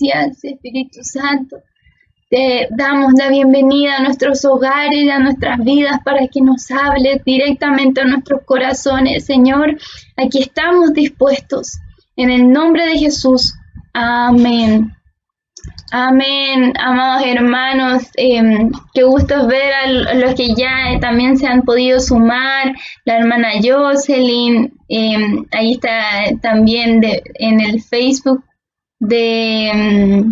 Gracias, Espíritu Santo. Te damos la bienvenida a nuestros hogares, a nuestras vidas, para que nos hables directamente a nuestros corazones. Señor, aquí estamos dispuestos. En el nombre de Jesús. Amén. Amén, amados hermanos. Qué gusto ver a los que ya también se han podido sumar. La hermana Jocelyn, ahí está también en el Facebook de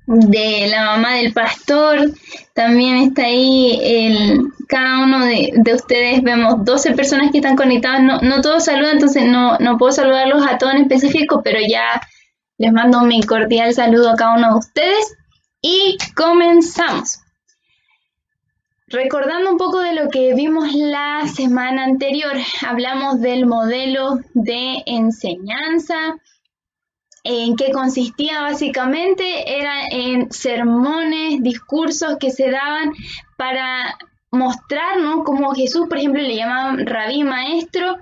la mamá del pastor, también está ahí cada uno de ustedes. Vemos 12 personas que están conectadas, no todos saludan, entonces no puedo saludarlos a todos en específico, pero ya les mando mi cordial saludo a cada uno de ustedes y comenzamos. Recordando un poco de lo que vimos la semana anterior, hablamos del modelo de enseñanza. ¿En qué consistía? Básicamente era en sermones, discursos que se daban para mostrarnos cómo Jesús, por ejemplo, le llamaban rabí, maestro,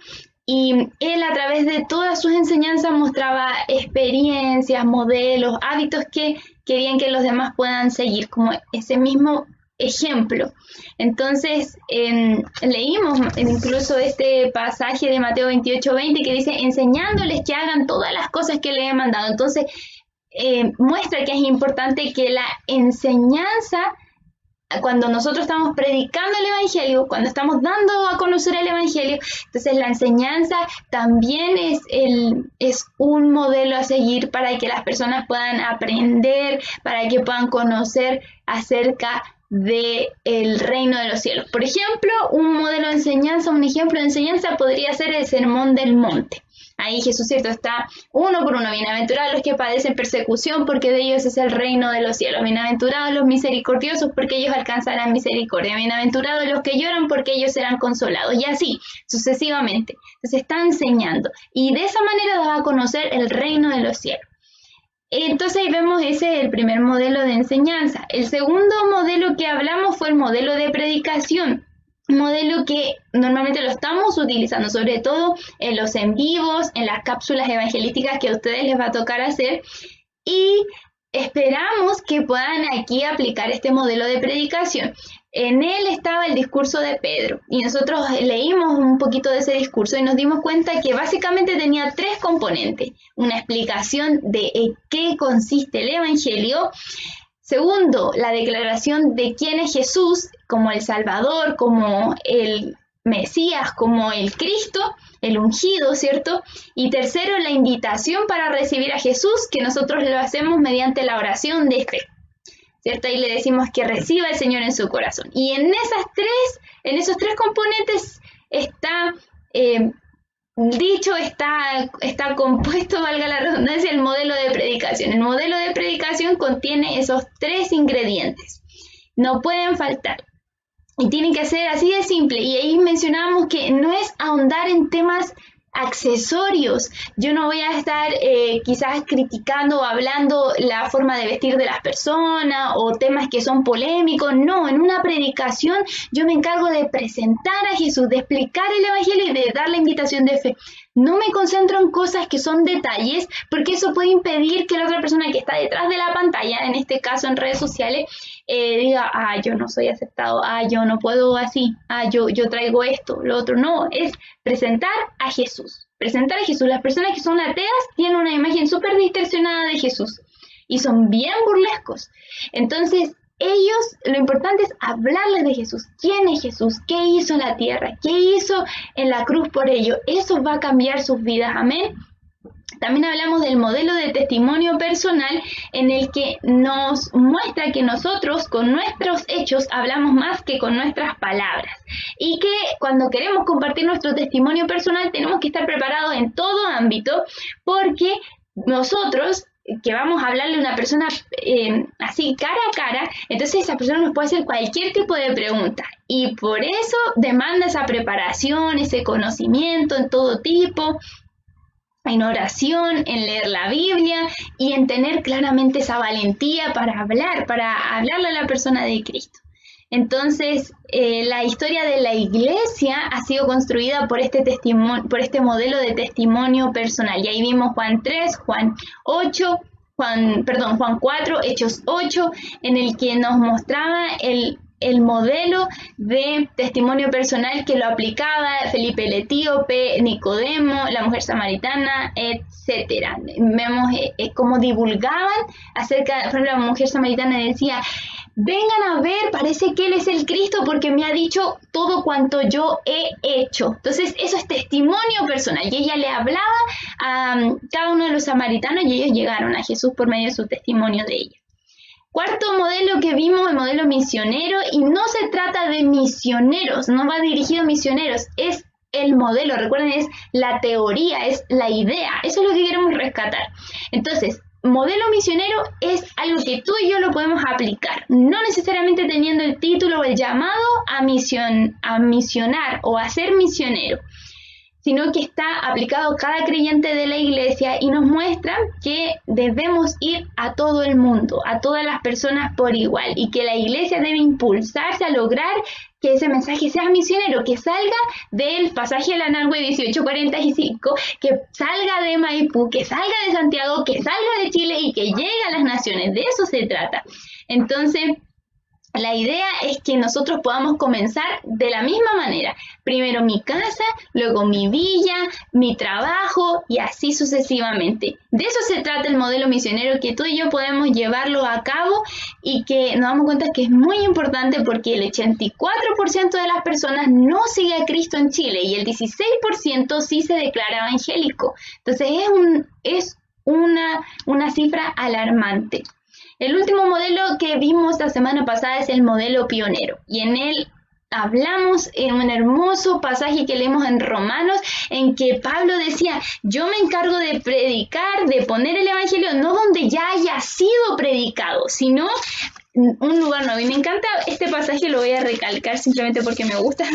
y él a través de todas sus enseñanzas mostraba experiencias, modelos, hábitos que querían que los demás puedan seguir, como ese mismo ejemplo. Entonces leímos incluso este pasaje de Mateo 28:20 que dice: enseñándoles que hagan todas las cosas que les he mandado. Entonces muestra que es importante que la enseñanza, cuando nosotros estamos predicando el Evangelio, cuando estamos dando a conocer el Evangelio, entonces la enseñanza también es un modelo a seguir para que las personas puedan aprender, para que puedan conocer acerca del reino de los cielos. Por ejemplo, un modelo de enseñanza, un ejemplo de enseñanza podría ser el Sermón del Monte. Ahí Jesús, cierto, está uno por uno: bienaventurados los que padecen persecución, porque de ellos es el reino de los cielos. Bienaventurados los misericordiosos, porque ellos alcanzarán misericordia. Bienaventurados los que lloran, porque ellos serán consolados. Y así, sucesivamente. Entonces está enseñando. Y de esa manera da a conocer el reino de los cielos. Entonces ahí vemos, ese es el primer modelo de enseñanza. El segundo modelo que hablamos fue el modelo de predicación. Un modelo que normalmente lo estamos utilizando, sobre todo en los en vivos, en las cápsulas evangelísticas que a ustedes les va a tocar hacer. Y esperamos que puedan aquí aplicar este modelo de predicación. En él estaba el discurso de Pedro y nosotros leímos un poquito de ese discurso y nos dimos cuenta que básicamente tenía 3 componentes: una explicación de en qué consiste el Evangelio; segundo, la declaración de quién es Jesús como el Salvador, como el Mesías, como el Cristo, el ungido, ¿cierto? Y tercero, la invitación para recibir a Jesús, que nosotros lo hacemos mediante la oración de fe, ¿cierto? Ahí le decimos que reciba al Señor en su corazón. Y en esos tres componentes está está compuesto, valga la redundancia, el modelo de predicación. El modelo de predicación contiene esos 3 ingredientes. No pueden faltar. Y tienen que ser así de simple. Y ahí mencionábamos que no es ahondar en temas accesorios. Yo no voy a estar quizás criticando o hablando la forma de vestir de las personas o temas que son polémicos. No, en una predicación yo me encargo de presentar a Jesús, de explicar el Evangelio y de dar la invitación de fe. No me concentro en cosas que son detalles, porque eso puede impedir que la otra persona que está detrás de la pantalla, en este caso en redes sociales, diga: yo no soy aceptado, yo no puedo así, yo traigo esto, lo otro. No, es presentar a Jesús. Presentar a Jesús. Las personas que son ateas tienen una imagen súper distorsionada de Jesús y son bien burlescos. Entonces, ellos, lo importante es hablarles de Jesús. ¿Quién es Jesús? ¿Qué hizo en la tierra? ¿Qué hizo en la cruz por ellos? Eso va a cambiar sus vidas. Amén. También hablamos del modelo de testimonio personal, en el que nos muestra que nosotros con nuestros hechos hablamos más que con nuestras palabras. Y que cuando queremos compartir nuestro testimonio personal tenemos que estar preparados en todo ámbito, porque nosotros que vamos a hablarle a una persona así cara a cara, entonces esa persona nos puede hacer cualquier tipo de pregunta. Y por eso demanda esa preparación, ese conocimiento en todo tipo, en oración, en leer la Biblia y en tener claramente esa valentía para hablarle a la persona de Cristo. Entonces, la historia de la iglesia ha sido construida por este modelo de testimonio personal. Y ahí vimos Juan 3, Juan 8, Juan 4, Hechos 8, en el que nos mostraba el modelo de testimonio personal que lo aplicaba Felipe el Etíope, Nicodemo, la mujer samaritana, etcétera. Vemos cómo divulgaban acerca, por ejemplo, la mujer samaritana decía: vengan a ver, parece que Él es el Cristo porque me ha dicho todo cuanto yo he hecho. Entonces, eso es testimonio personal. Y ella le hablaba a cada uno de los samaritanos y ellos llegaron a Jesús por medio de su testimonio de ella. Cuarto modelo que vimos, el modelo misionero, y no se trata de misioneros, no va dirigido a misioneros, es el modelo, recuerden, es la teoría, es la idea, eso es lo que queremos rescatar. Entonces, modelo misionero es algo que tú y yo lo podemos aplicar, no necesariamente teniendo el título o el llamado a misionar o a ser misionero, sino que está aplicado a cada creyente de la iglesia y nos muestra que debemos ir a todo el mundo, a todas las personas por igual, y que la iglesia debe impulsarse a lograr que ese mensaje sea misionero, que salga del pasaje de la Nahue 1845, que salga de Maipú, que salga de Santiago, que salga de Chile y que llegue a las naciones. De eso se trata. Entonces, la idea es que nosotros podamos comenzar de la misma manera. Primero mi casa, luego mi villa, mi trabajo y así sucesivamente. De eso se trata el modelo misionero, que tú y yo podemos llevarlo a cabo y que nos damos cuenta que es muy importante porque el 84% de las personas no sigue a Cristo en Chile y el 16% sí se declara evangélico. Entonces es una cifra alarmante. El último modelo que vimos la semana pasada es el modelo pionero, y en él hablamos en un hermoso pasaje que leemos en Romanos, en que Pablo decía: yo me encargo de predicar, de poner el evangelio no donde ya haya sido predicado, sino un lugar nuevo. Y me encanta este pasaje, lo voy a recalcar simplemente porque me gusta.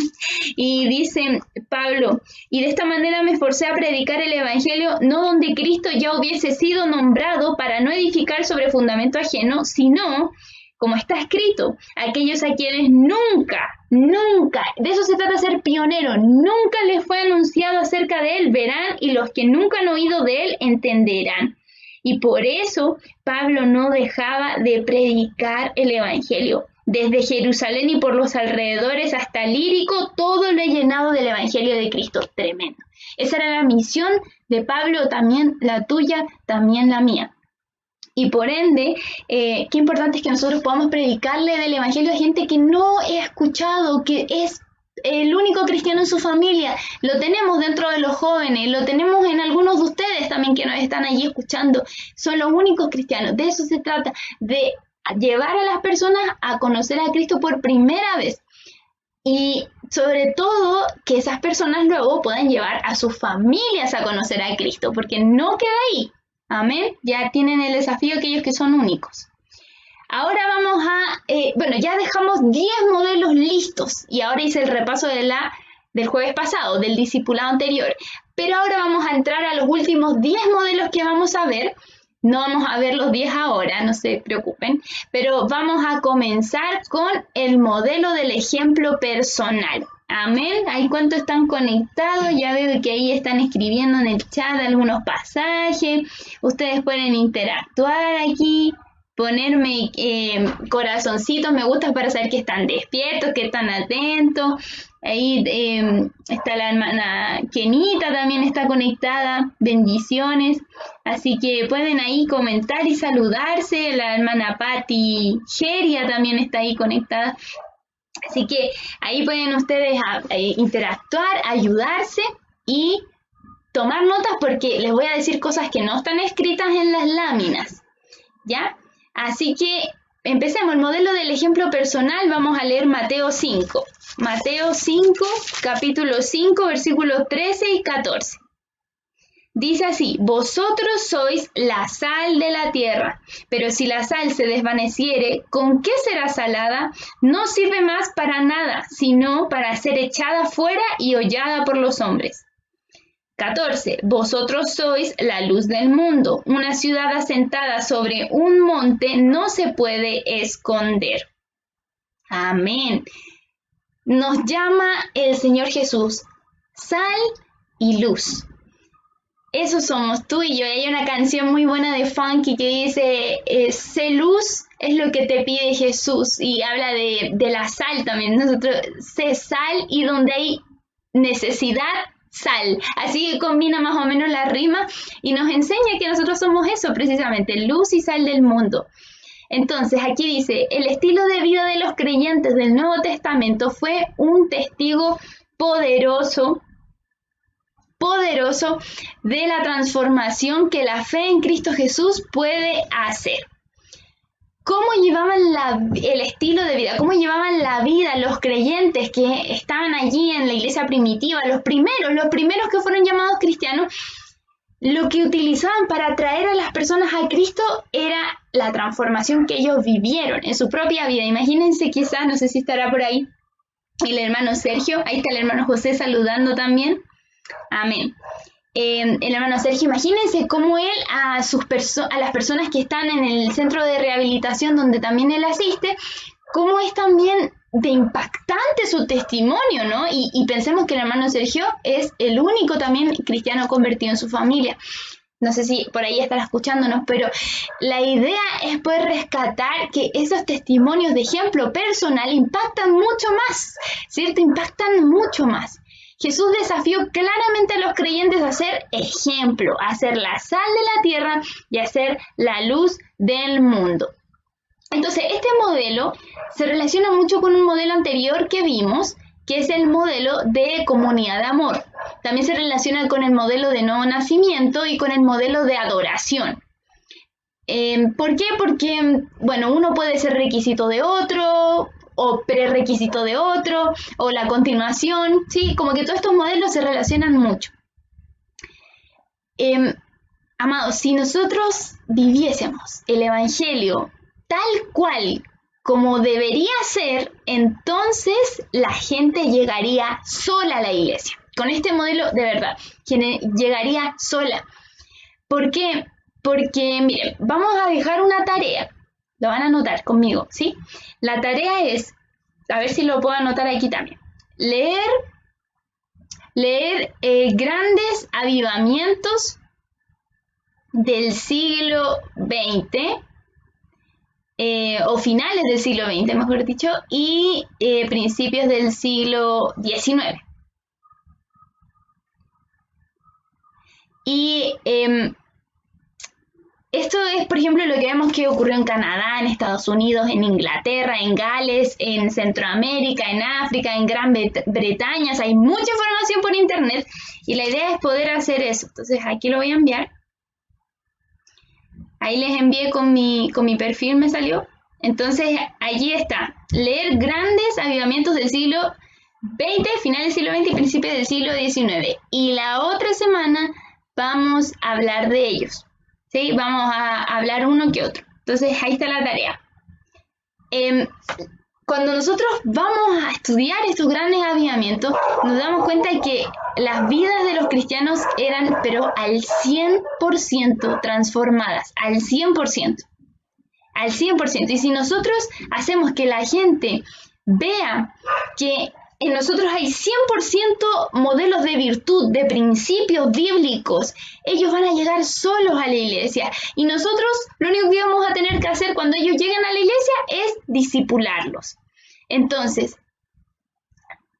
Y dice Pablo: y de esta manera me esforcé a predicar el evangelio no donde Cristo ya hubiese sido nombrado, para no edificar sobre fundamento ajeno, sino, como está escrito, aquellos a quienes nunca, de eso se trata, ser pionero, nunca les fue anunciado acerca de él, verán, y los que nunca han oído de él entenderán. Y por eso Pablo no dejaba de predicar el evangelio. Desde Jerusalén y por los alrededores hasta Lírico, todo lo he llenado del evangelio de Cristo. Tremendo. Esa era la misión de Pablo, también la tuya, también la mía. Y por ende, qué importante es que nosotros podamos predicarle del evangelio a gente que no he escuchado, que es el único cristiano en su familia. Lo tenemos dentro de los jóvenes, lo tenemos en algunos de ustedes también que nos están allí escuchando. Son los únicos cristianos. De eso se trata, de llevar a las personas a conocer a Cristo por primera vez. Y sobre todo que esas personas luego puedan llevar a sus familias a conocer a Cristo, porque no queda ahí. Amén. Ya tienen el desafío aquellos que son únicos. Ahora vamos a, ya dejamos 10 modelos listos y ahora hice el repaso del jueves pasado, del discipulado anterior. Pero ahora vamos a entrar a los últimos 10 modelos que vamos a ver. No vamos a ver los 10 ahora, no se preocupen, pero vamos a comenzar con el modelo del ejemplo personal. Amén. Ahí cuánto están conectados, ya veo que ahí están escribiendo en el chat algunos pasajes. Ustedes pueden interactuar aquí, ponerme corazoncitos, me gusta para saber que están despiertos, que están atentos. Ahí está la hermana Kenita, también está conectada, bendiciones. Así que pueden ahí comentar y saludarse. La hermana Patti Geria también está ahí conectada. Así que ahí pueden ustedes interactuar, ayudarse y tomar notas, porque les voy a decir cosas que no están escritas en las láminas, ¿ya? Así que empecemos. El modelo del ejemplo personal, vamos a leer Mateo 5. Mateo 5, capítulo 5, versículos 13 y 14. Dice así: vosotros sois la sal de la tierra, pero si la sal se desvaneciere, ¿con qué será salada? No sirve más para nada, sino para ser echada fuera y hollada por los hombres. 14. Vosotros sois la luz del mundo. Una ciudad asentada sobre un monte no se puede esconder. Amén. Nos llama el Señor Jesús sal y luz. Eso somos tú y yo. Hay una canción muy buena de Funky que dice, sé luz es lo que te pide Jesús, y habla de la sal también. Nosotros, sé sal, y donde hay necesidad, sal. Así que combina más o menos la rima y nos enseña que nosotros somos eso precisamente, luz y sal del mundo. Entonces aquí dice, el estilo de vida de los creyentes del Nuevo Testamento fue un testigo poderoso de la transformación que la fe en Cristo Jesús puede hacer. ¿Cómo llevaban el estilo de vida? ¿Cómo llevaban la vida los creyentes que estaban allí en la iglesia primitiva? Los primeros que fueron llamados cristianos, lo que utilizaban para atraer a las personas a Cristo era la transformación que ellos vivieron en su propia vida. Imagínense, quizás, no sé si estará por ahí el hermano Sergio, ahí está el hermano José saludando también. Amén. El hermano Sergio, imagínense cómo él a las personas que están en el centro de rehabilitación donde también él asiste, cómo es también de impactante su testimonio, ¿no? Y pensemos que el hermano Sergio es el único también cristiano convertido en su familia. No sé si por ahí estará escuchándonos, pero la idea es poder rescatar que esos testimonios de ejemplo personal impactan mucho más, ¿cierto? Impactan mucho más. Jesús desafió claramente a los creyentes a ser ejemplo, a ser la sal de la tierra y a ser la luz del mundo. Entonces, este modelo se relaciona mucho con un modelo anterior que vimos, que es el modelo de comunidad de amor. También se relaciona con el modelo de nuevo nacimiento y con el modelo de adoración. ¿Por qué? Porque, bueno, uno puede ser requisito de otro, o prerequisito de otro, o la continuación, ¿sí? Como que todos estos modelos se relacionan mucho. Amados, si nosotros viviésemos el Evangelio tal cual como debería ser, entonces la gente llegaría sola a la iglesia. Con este modelo, de verdad, llegaría sola. ¿Por qué? Porque, miren, vamos a dejar una tarea. Lo van a anotar conmigo, ¿sí? La tarea es, a ver si lo puedo anotar aquí también, leer grandes avivamientos del siglo XX, o finales del siglo XX, mejor dicho, y principios del siglo XIX. Y esto es, por ejemplo, lo que vemos que ocurrió en Canadá, en Estados Unidos, en Inglaterra, en Gales, en Centroamérica, en África, en Gran Bretaña. O sea, hay mucha información por internet y la idea es poder hacer eso. Entonces, aquí lo voy a enviar. Ahí les envié con mi perfil, me salió. Entonces, allí está. Leer grandes avivamientos del siglo XX, final del siglo XX y principios del siglo XIX. Y la otra semana vamos a hablar de ellos. ¿Sí? Vamos a hablar uno que otro. Entonces, ahí está la tarea. Cuando nosotros vamos a estudiar estos grandes avivamientos, nos damos cuenta de que las vidas de los cristianos eran, pero al 100% transformadas, al 100%. Al 100%. Y si nosotros hacemos que la gente vea que en nosotros hay 100% modelos de virtud, de principios bíblicos, ellos van a llegar solos a la iglesia. Y nosotros lo único que vamos a tener que hacer cuando ellos lleguen a la iglesia es discipularlos. Entonces,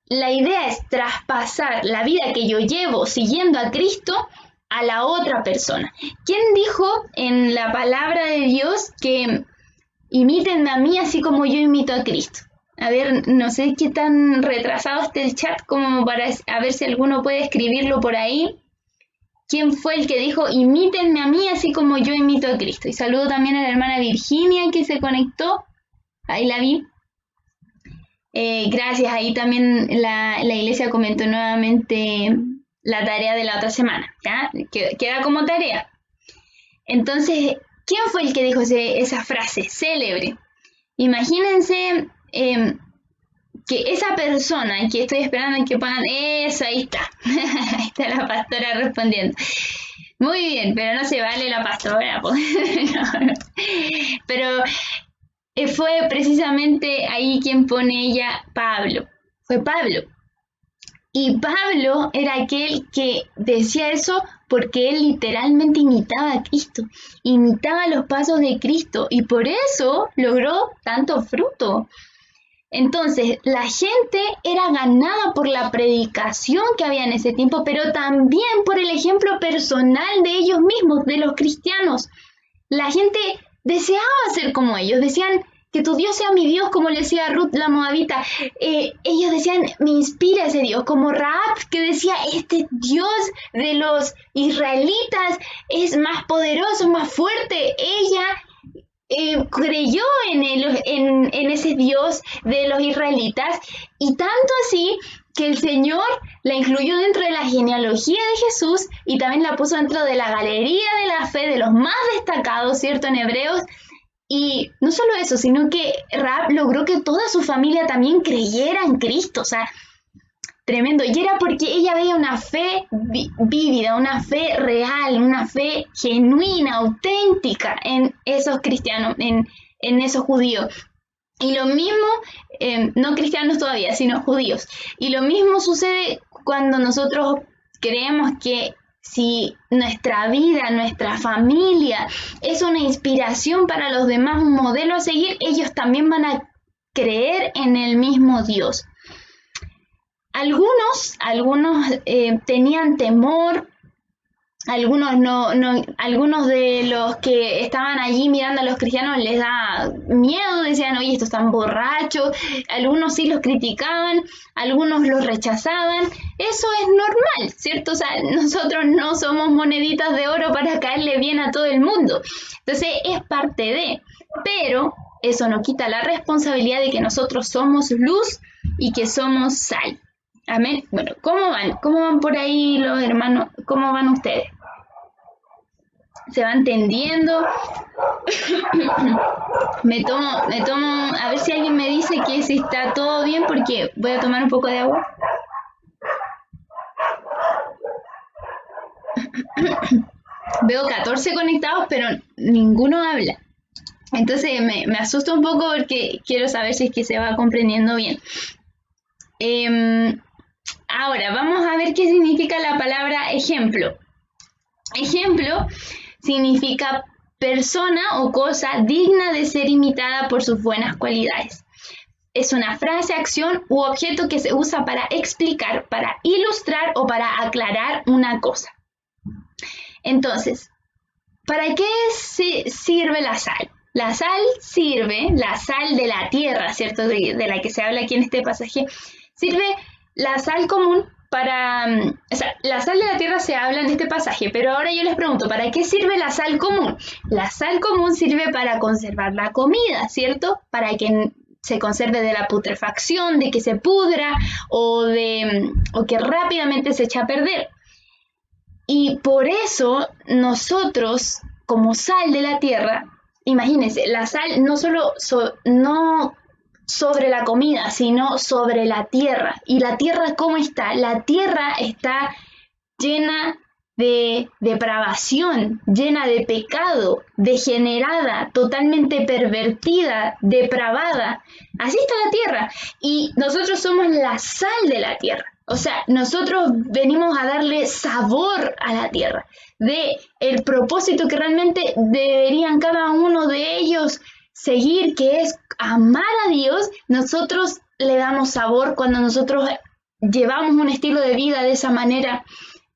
la idea es traspasar la vida que yo llevo siguiendo a Cristo a la otra persona. ¿Quién dijo en la palabra de Dios que imítenme a mí así como yo imito a Cristo? A ver, no sé qué tan retrasado está el chat como para a ver si alguno puede escribirlo por ahí. ¿Quién fue el que dijo imítenme a mí así como yo imito a Cristo? Y saludo también a la hermana Virginia que se conectó. Ahí la vi. Gracias. Ahí también la iglesia comentó nuevamente la tarea de la otra semana. ¿Ya? Queda como tarea. Entonces, ¿quién fue el que dijo esa frase célebre? Imagínense que esa persona, que estoy esperando que pongan eso, ahí está. Ahí está la pastora respondiendo. Muy bien, pero no se vale la pastora. No. Pero fue precisamente ahí quien pone ella, Pablo. Fue Pablo. Y Pablo era aquel que decía eso porque él literalmente imitaba a Cristo, imitaba los pasos de Cristo y por eso logró tanto fruto. Entonces, la gente era ganada por la predicación que había en ese tiempo, pero también por el ejemplo personal de ellos mismos, de los cristianos. La gente deseaba ser como ellos, decían que tu Dios sea mi Dios, como le decía Ruth la Moabita. Ellos decían, me inspira ese Dios, como Rahab, que decía, este Dios de los israelitas es más poderoso, más fuerte. Ella creyó en ese Dios de los israelitas, y tanto así que el Señor la incluyó dentro de la genealogía de Jesús y también la puso dentro de la galería de la fe de los más destacados, ¿cierto?, en Hebreos. Y no solo eso, sino que Rahab logró que toda su familia también creyera en Cristo, o sea, tremendo. Y era porque ella veía una fe vívida, una fe real, una fe genuina, auténtica en esos cristianos, en esos judíos. Y lo mismo, no cristianos todavía, sino judíos. Y lo mismo sucede cuando nosotros creemos que si nuestra vida, nuestra familia es una inspiración para los demás, un modelo a seguir, ellos también van a creer en el mismo Dios. Algunos tenían temor, algunos algunos de los que estaban allí mirando a los cristianos les da miedo, decían, oye, estos están borrachos, algunos sí los criticaban, algunos los rechazaban. Eso es normal, ¿cierto? O sea, nosotros no somos moneditas de oro para caerle bien a todo el mundo. Entonces es parte de, pero eso no quita la responsabilidad de que nosotros somos luz y que somos sal. Amén. Bueno, ¿cómo van? ¿Cómo van por ahí los hermanos? ¿Cómo van ustedes? ¿Se van entendiendo? me tomo, a ver si alguien me dice que si está todo bien, porque voy a tomar un poco de agua. Veo 14 conectados, pero ninguno habla. Entonces me asusta un poco porque quiero saber si es que se va comprendiendo bien. Ahora, vamos a ver qué significa la palabra ejemplo. Ejemplo significa persona o cosa digna de ser imitada por sus buenas cualidades. Es una frase, acción u objeto que se usa para explicar, para ilustrar o para aclarar una cosa. Entonces, ¿para qué sirve la sal? La sal sirve, la sal de la tierra, ¿cierto? De la que se habla aquí en este pasaje, sirve la sal común para... O sea, la sal de la tierra se habla en este pasaje, pero ahora yo les pregunto, ¿para qué sirve la sal común? La sal común sirve para conservar la comida, ¿cierto? Para que se conserve de la putrefacción, de que se pudra o que rápidamente se echa a perder. Y por eso nosotros, como sal de la tierra, imagínense, la sal no solo no sobre la comida, sino sobre la tierra. ¿Y la tierra cómo está? La tierra está llena de depravación, llena de pecado, degenerada, totalmente pervertida, depravada. Así está la tierra. Y nosotros somos la sal de la tierra. O sea, nosotros venimos a darle sabor a la tierra, de el propósito que realmente deberían cada uno de ellos seguir, que es amar a Dios. Nosotros le damos sabor cuando nosotros llevamos un estilo de vida de esa manera,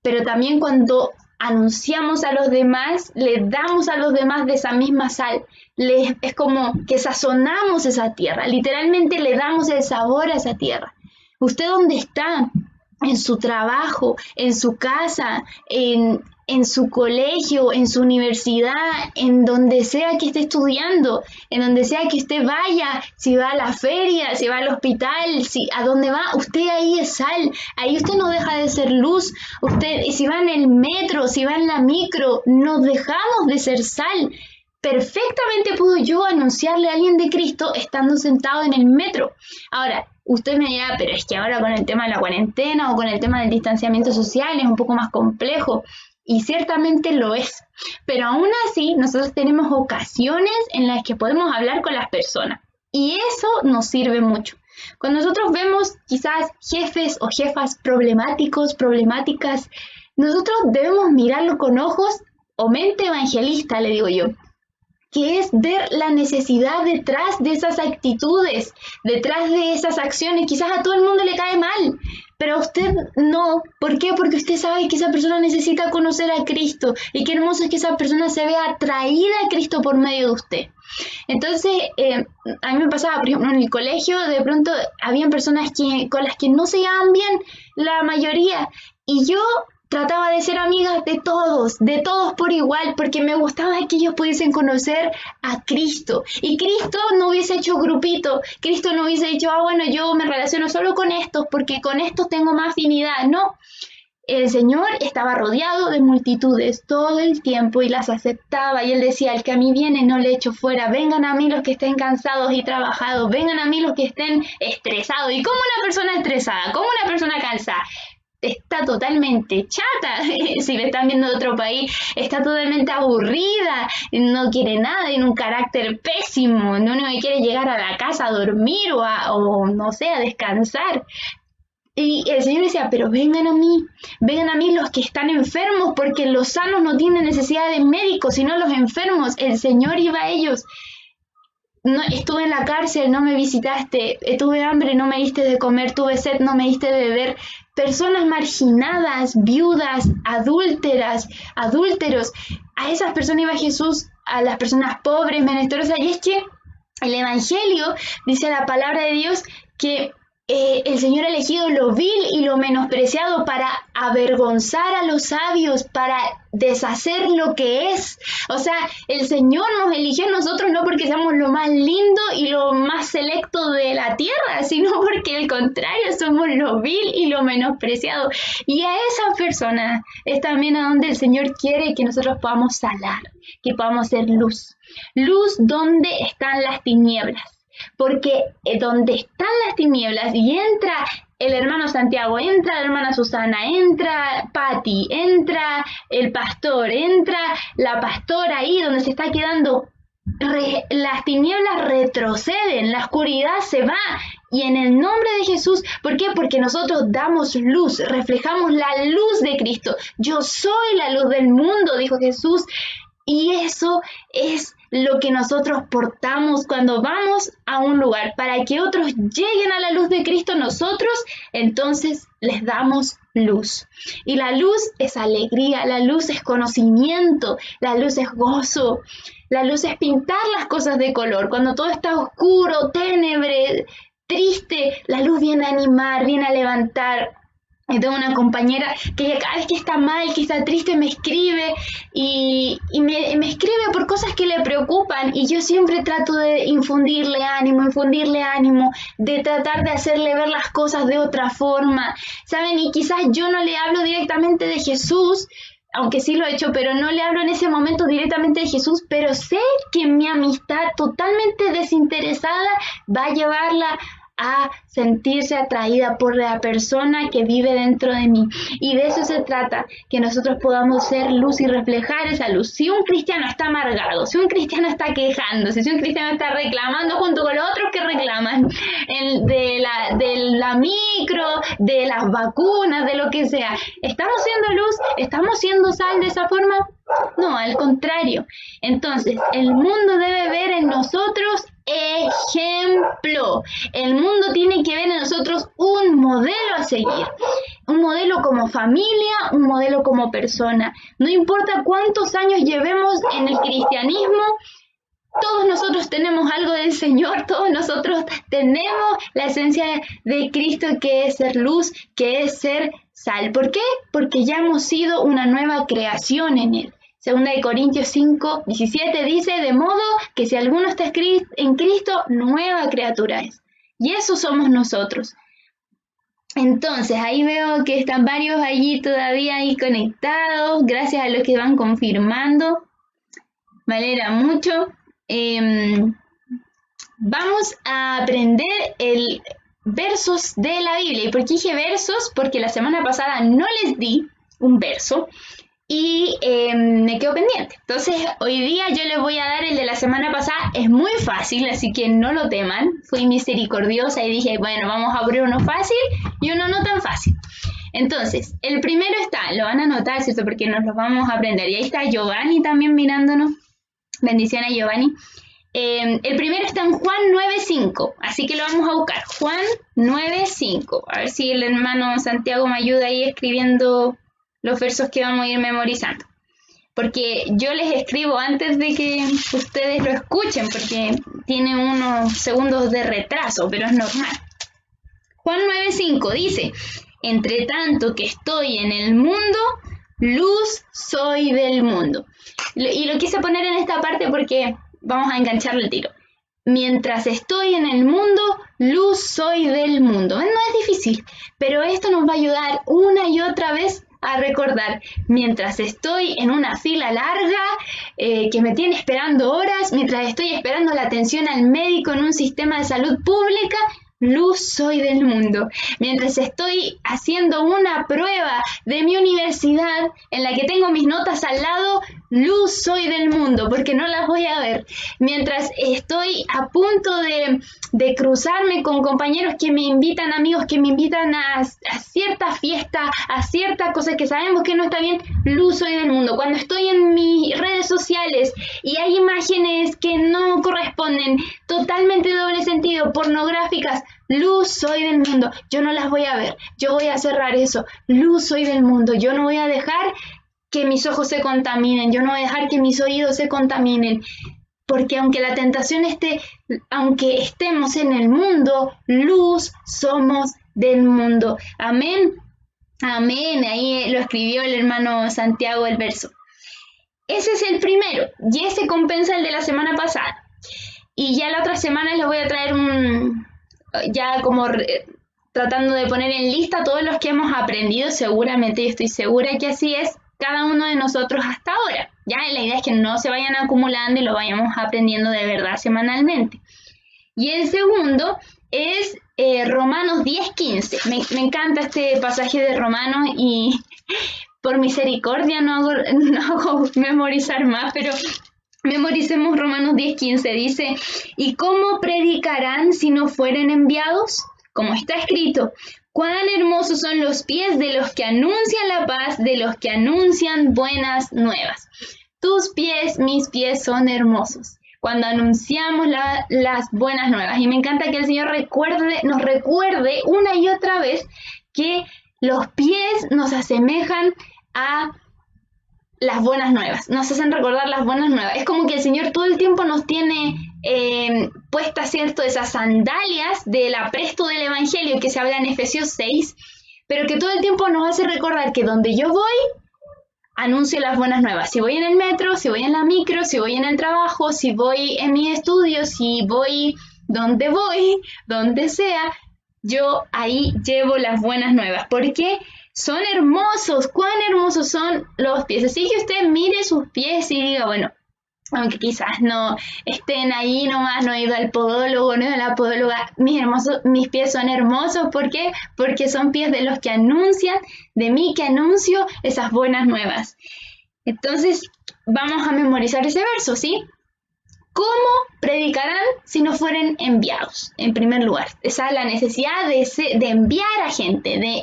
pero también cuando anunciamos a los demás, le damos a los demás de esa misma sal. Es como que sazonamos esa tierra, literalmente le damos el sabor a esa tierra. ¿Usted dónde está? En su trabajo, en su casa, en su colegio, en su universidad, en donde sea que esté estudiando, en donde sea que usted vaya, si va a la feria, si va al hospital, a dónde va, usted ahí es sal, ahí usted no deja de ser luz. Usted, si va en el metro, si va en la micro, no dejamos de ser sal. Perfectamente puedo yo anunciarle a alguien de Cristo estando sentado en el metro. Ahora, usted me dirá, pero es que ahora con el tema de la cuarentena o con el tema del distanciamiento social es un poco más complejo. Y ciertamente lo es. Pero aún así, nosotros tenemos ocasiones en las que podemos hablar con las personas. Y eso nos sirve mucho. Cuando nosotros vemos quizás jefes o jefas problemáticas, nosotros debemos mirarlo con ojos o mente evangelista, le digo yo, que es ver la necesidad detrás de esas actitudes, detrás de esas acciones. Quizás a todo el mundo le cae mal, pero a usted no. ¿Por qué? Porque usted sabe que esa persona necesita conocer a Cristo, y qué hermoso es que esa persona se vea atraída a Cristo por medio de usted. Entonces, a mí me pasaba, por ejemplo, en el colegio, de pronto habían personas con las que no se llevaban bien, la mayoría, y yo trataba de ser amiga de todos por igual, porque me gustaba que ellos pudiesen conocer a Cristo. Y Cristo no hubiese hecho grupito, Cristo no hubiese dicho, bueno, yo me relaciono solo con estos, porque con estos tengo más afinidad. No, el Señor estaba rodeado de multitudes todo el tiempo y las aceptaba, y Él decía, el que a mí viene no le echo fuera, vengan a mí los que estén cansados y trabajados, vengan a mí los que estén estresados. ¿Y cómo una persona estresada? ¿Cómo una persona cansada? Está totalmente chata, si me están viendo de otro país, está totalmente aburrida, no quiere nada, tiene un carácter pésimo, no quiere llegar a la casa a dormir o no sé, a descansar. Y el Señor decía, pero vengan a mí los que están enfermos, porque los sanos no tienen necesidad de médicos, sino los enfermos. El Señor iba a ellos. No, estuve en la cárcel, no me visitaste, tuve hambre, no me diste de comer, tuve sed, no me diste de beber. Personas marginadas, viudas, adúlteros, a esas personas iba Jesús, a las personas pobres, menestrosas. Y es que el Evangelio, dice la palabra de Dios, que el Señor ha elegido lo vil y lo menospreciado para avergonzar a los sabios, para deshacer lo que es. O sea, el Señor nos eligió a nosotros no porque seamos lo más lindo y lo más selecto de la tierra, sino porque al contrario somos lo vil y lo menospreciado. Y a esas personas es también a donde el Señor quiere que nosotros podamos salar, que podamos ser luz. Luz donde están las tinieblas. Porque donde están las tinieblas y entra el hermano Santiago, entra la hermana Susana, entra Patti, entra el pastor, entra la pastora, ahí donde se está quedando, las tinieblas retroceden, la oscuridad se va. Y en el nombre de Jesús, ¿por qué? Porque nosotros damos luz, reflejamos la luz de Cristo. Yo soy la luz del mundo, dijo Jesús. Y eso es lo que nosotros portamos cuando vamos a un lugar. Para que otros lleguen a la luz de Cristo, nosotros entonces les damos luz. Y la luz es alegría, la luz es conocimiento, la luz es gozo, la luz es pintar las cosas de color. Cuando todo está oscuro, ténebre, triste, la luz viene a animar, viene a levantar. Y tengo una compañera que cada vez que está mal, que está triste, me escribe y me escribe por cosas que le preocupan, y yo siempre trato de infundirle ánimo, de tratar de hacerle ver las cosas de otra forma, ¿saben? Y quizás yo no le hablo directamente de Jesús, aunque sí lo he hecho, pero no le hablo en ese momento directamente de Jesús, pero sé que mi amistad totalmente desinteresada va a llevarla a sentirse atraída por la persona que vive dentro de mí. Y de eso se trata, que nosotros podamos ser luz y reflejar esa luz. Si un cristiano está amargado, si un cristiano está quejándose, si un cristiano está reclamando junto con los otros que reclaman de la micro, de las vacunas, de lo que sea, ¿estamos siendo luz? ¿Estamos siendo sal de esa forma? No, al contrario. Entonces, el mundo debe ver en nosotros ejemplo. El mundo tiene que ver en nosotros un modelo a seguir, un modelo como familia, un modelo como persona. No importa cuántos años llevemos en el cristianismo, todos nosotros tenemos algo del Señor, todos nosotros tenemos la esencia de Cristo, que es ser luz, que es ser sal. ¿Por qué? Porque ya hemos sido una nueva creación en Él. Segunda de Corintios 5:17 dice, de modo que si alguno está en Cristo, nueva criatura es. Y eso somos nosotros. Entonces, ahí veo que están varios allí todavía ahí conectados, gracias a los que van confirmando. Me alegra mucho. Vamos a aprender versos de la Biblia. ¿Y por qué dije versos? Porque la semana pasada no les di un verso. y me quedo pendiente. Entonces hoy día yo les voy a dar el de la semana pasada. Es muy fácil, así que no lo teman. Fui misericordiosa y dije, bueno, vamos a abrir uno fácil y uno no tan fácil. Entonces, el primero está, lo van a anotar, ¿cierto? Porque nos lo vamos a aprender. Y ahí está Giovanni también mirándonos. Bendiciones a Giovanni. El primero está en Juan 9.5, así que lo vamos a buscar. Juan 9.5. A ver si el hermano Santiago me ayuda ahí escribiendo los versos que vamos a ir memorizando. Porque yo les escribo antes de que ustedes lo escuchen, porque tiene unos segundos de retraso, pero es normal. Juan 9.5 dice, entre tanto que estoy en el mundo, luz soy del mundo. Y lo quise poner en esta parte porque vamos a engancharle el tiro. Mientras estoy en el mundo, luz soy del mundo. No es difícil, pero esto nos va a ayudar una y otra vez a recordar. Mientras estoy en una fila larga que me tiene esperando horas, mientras estoy esperando la atención al médico en un sistema de salud pública, luz soy del mundo. Mientras estoy haciendo una prueba de mi universidad en la que tengo mis notas al lado, luz soy del mundo, porque no las voy a ver. Mientras estoy a punto de cruzarme con compañeros que me invitan, amigos que me invitan a cierta fiesta, a cierta cosa que sabemos que no está bien, luz soy del mundo. Cuando estoy en mis redes sociales y hay imágenes que no corresponden, totalmente doble sentido, pornográficas, luz soy del mundo. Yo no las voy a ver, yo voy a cerrar eso. Luz soy del mundo. Yo no voy a dejar que mis ojos se contaminen, yo no voy a dejar que mis oídos se contaminen, porque aunque la tentación esté, aunque estemos en el mundo, luz somos del mundo. Amén, amén. Ahí lo escribió el hermano Santiago el verso. Ese es el primero, y ese compensa el de la semana pasada. Y ya la otra semana les voy a traer ya como tratando de poner en lista todos los que hemos aprendido. Seguramente, yo estoy segura que así es cada uno de nosotros hasta ahora. Ya la idea es que no se vayan acumulando y lo vayamos aprendiendo de verdad semanalmente. Y el segundo es Romanos 10:15. Me encanta este pasaje de Romanos y por misericordia no hago memorizar más, pero memoricemos Romanos 10:15. Dice, ¿y cómo predicarán si no fueren enviados? Como está escrito, cuán hermosos son los pies de los que anuncian la paz, de los que anuncian buenas nuevas. Tus pies, mis pies son hermosos cuando anunciamos las buenas nuevas. Y me encanta que el Señor nos recuerde una y otra vez que los pies nos asemejan a las buenas nuevas, nos hacen recordar las buenas nuevas. Es como que el Señor todo el tiempo nos tiene puestas, ¿cierto?, esas sandalias del apresto del Evangelio que se habla en Efesios 6, pero que todo el tiempo nos hace recordar que donde yo voy, anuncio las buenas nuevas. Si voy en el metro, si voy en la micro, si voy en el trabajo, si voy en mi estudio, si voy, donde sea, yo ahí llevo las buenas nuevas. ¿Por qué? Son hermosos, cuán hermosos son los pies. Así que usted mire sus pies y diga, bueno, aunque quizás no estén ahí nomás, no he ido al podólogo, no he ido a la podóloga, mis pies son hermosos. ¿Por qué? Porque son pies de los que anuncian, de mí que anuncio esas buenas nuevas. Entonces, vamos a memorizar ese verso, ¿sí? ¿Cómo predicarán si no fueren enviados? En primer lugar, esa es la necesidad de enviar a gente, de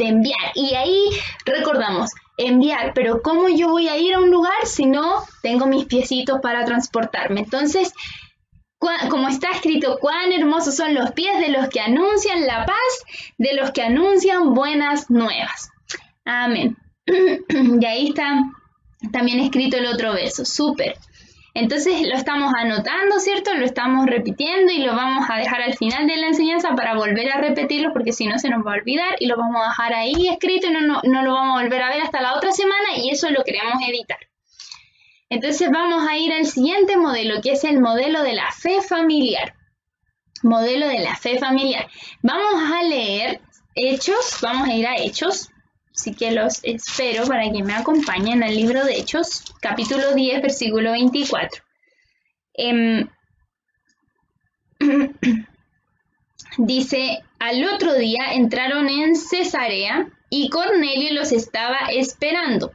enviar. Y ahí recordamos, enviar, pero ¿cómo yo voy a ir a un lugar si no tengo mis piecitos para transportarme? Entonces, como está escrito, cuán hermosos son los pies de los que anuncian la paz, de los que anuncian buenas nuevas. Amén. Y ahí está también escrito el otro verso, súper. Entonces lo estamos anotando, ¿cierto? Lo estamos repitiendo y lo vamos a dejar al final de la enseñanza para volver a repetirlo, porque si no se nos va a olvidar, y lo vamos a dejar ahí escrito y no lo vamos a volver a ver hasta la otra semana, y eso lo queremos evitar. Entonces vamos a ir al siguiente modelo, que es el modelo de la fe familiar. Modelo de la fe familiar. Vamos a leer Hechos, vamos a ir a Hechos. Así que los espero para que me acompañen al libro de Hechos, capítulo 10, versículo 24. Dice, al otro día entraron en Cesarea y Cornelio los estaba esperando.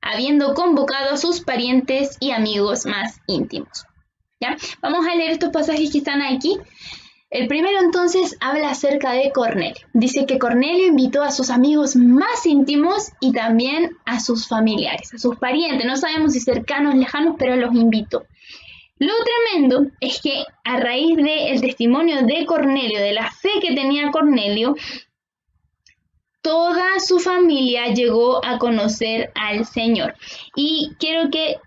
habiendo convocado a sus parientes y amigos más íntimos. ¿Ya? Vamos a leer estos pasajes que están aquí. El primero entonces habla acerca de Cornelio. Dice que Cornelio invitó a sus amigos más íntimos y también a sus familiares, a sus parientes. No sabemos si cercanos, lejanos, pero los invitó. Lo tremendo es que a raíz del testimonio de Cornelio, de la fe que tenía Cornelio, toda su familia llegó a conocer al Señor. Y quiero que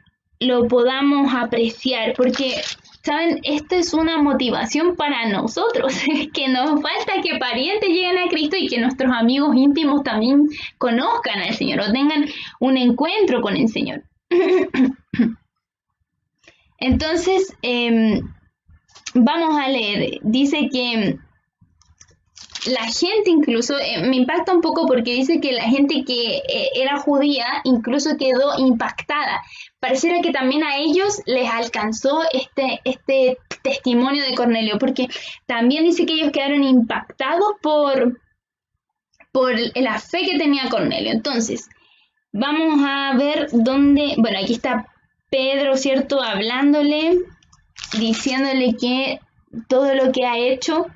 lo podamos apreciar porque, ¿saben? Esta es una motivación para nosotros, que nos falta que parientes lleguen a Cristo y que nuestros amigos íntimos también conozcan al Señor o tengan un encuentro con el Señor. Entonces, vamos a leer. Dice que la gente incluso, me impacta un poco porque dice que la gente que era judía incluso quedó impactada. Pareciera que también a ellos les alcanzó este testimonio de Cornelio, porque también dice que ellos quedaron impactados por la fe que tenía Cornelio. Entonces, vamos a ver dónde, bueno, aquí está Pedro, ¿cierto? Hablándole, diciéndole que todo lo que ha hecho,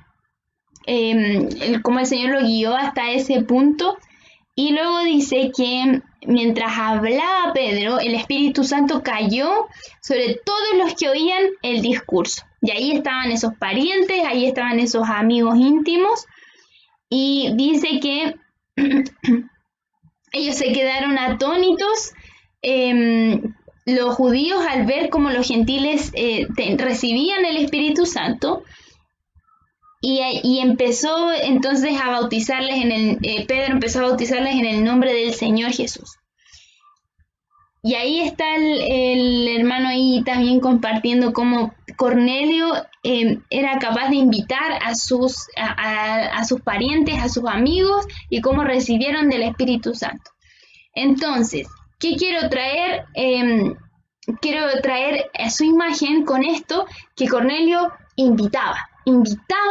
como el Señor lo guió hasta ese punto. Y luego dice que mientras hablaba Pedro, el Espíritu Santo cayó sobre todos los que oían el discurso. Y ahí estaban esos parientes, ahí estaban esos amigos íntimos. Y dice que ellos se quedaron atónitos, los judíos al ver cómo los gentiles recibían el Espíritu Santo. Y empezó entonces a bautizarles Pedro empezó a bautizarles en el nombre del Señor Jesús. Y ahí está el hermano ahí también compartiendo cómo Cornelio era capaz de invitar a sus parientes, a sus amigos, y cómo recibieron del Espíritu Santo. Entonces, ¿qué quiero traer? Quiero traer a su imagen con esto, que Cornelio invitaba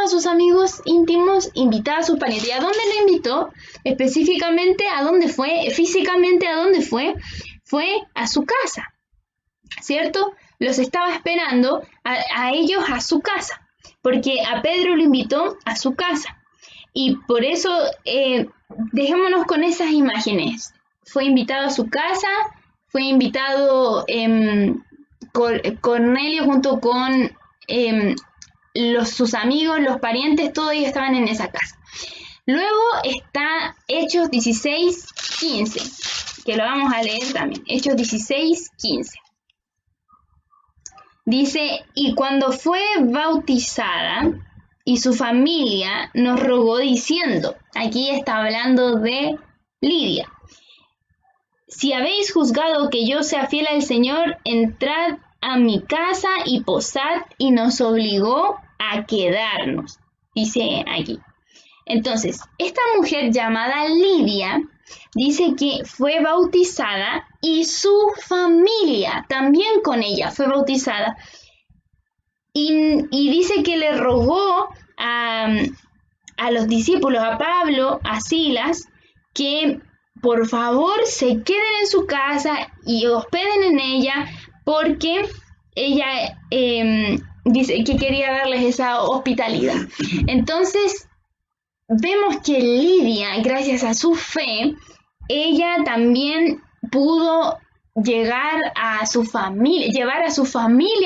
a sus amigos íntimos, invitaba a sus parientes. ¿Y a dónde lo invitó? Específicamente, ¿a dónde fue? Físicamente, ¿a dónde fue? Fue a su casa, ¿cierto? Los estaba esperando a ellos a su casa, porque a Pedro lo invitó a su casa. Y por eso, dejémonos con esas imágenes. Fue invitado a su casa, fue invitado Cornelio junto con sus amigos, los parientes, todos ellos estaban en esa casa. Luego está Hechos 16:15, que lo vamos a leer también. Hechos 16:15. Dice, y cuando fue bautizada y su familia nos rogó diciendo, aquí está hablando de Lidia, si habéis juzgado que yo sea fiel al Señor, entrad a mi casa y posad, y nos obligó a quedarnos, dice aquí. Entonces, esta mujer llamada Lidia dice que fue bautizada y su familia también con ella fue bautizada. Y dice que le rogó a los discípulos, a Pablo, a Silas, que por favor se queden en su casa y hospeden en ella, porque ella dice que quería darles esa hospitalidad. Entonces, vemos que Lidia, gracias a su fe, ella también pudo llevar a su familia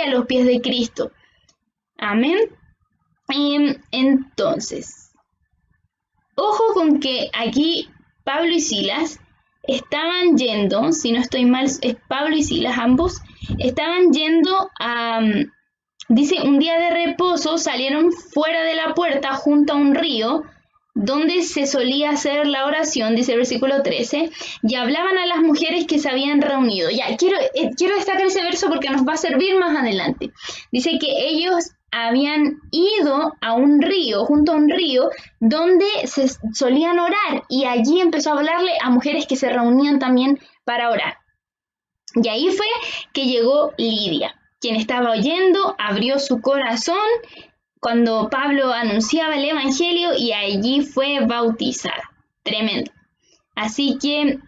a los pies de Cristo. Amén. Entonces, ojo con que aquí Pablo y Silas estaban yendo, si no estoy mal, es Pablo y Silas, ambos estaban yendo a, dice, un día de reposo, salieron fuera de la puerta junto a un río donde se solía hacer la oración, dice el versículo 13, y hablaban a las mujeres que se habían reunido. Ya, quiero destacar ese verso porque nos va a servir más adelante. Dice que ellos habían ido a un río, junto a un río, donde se solían orar, y allí empezó a hablarle a mujeres que se reunían también para orar. Y ahí fue que llegó Lidia, quien estaba oyendo, abrió su corazón cuando Pablo anunciaba el Evangelio, y allí fue bautizada. Tremendo. Así que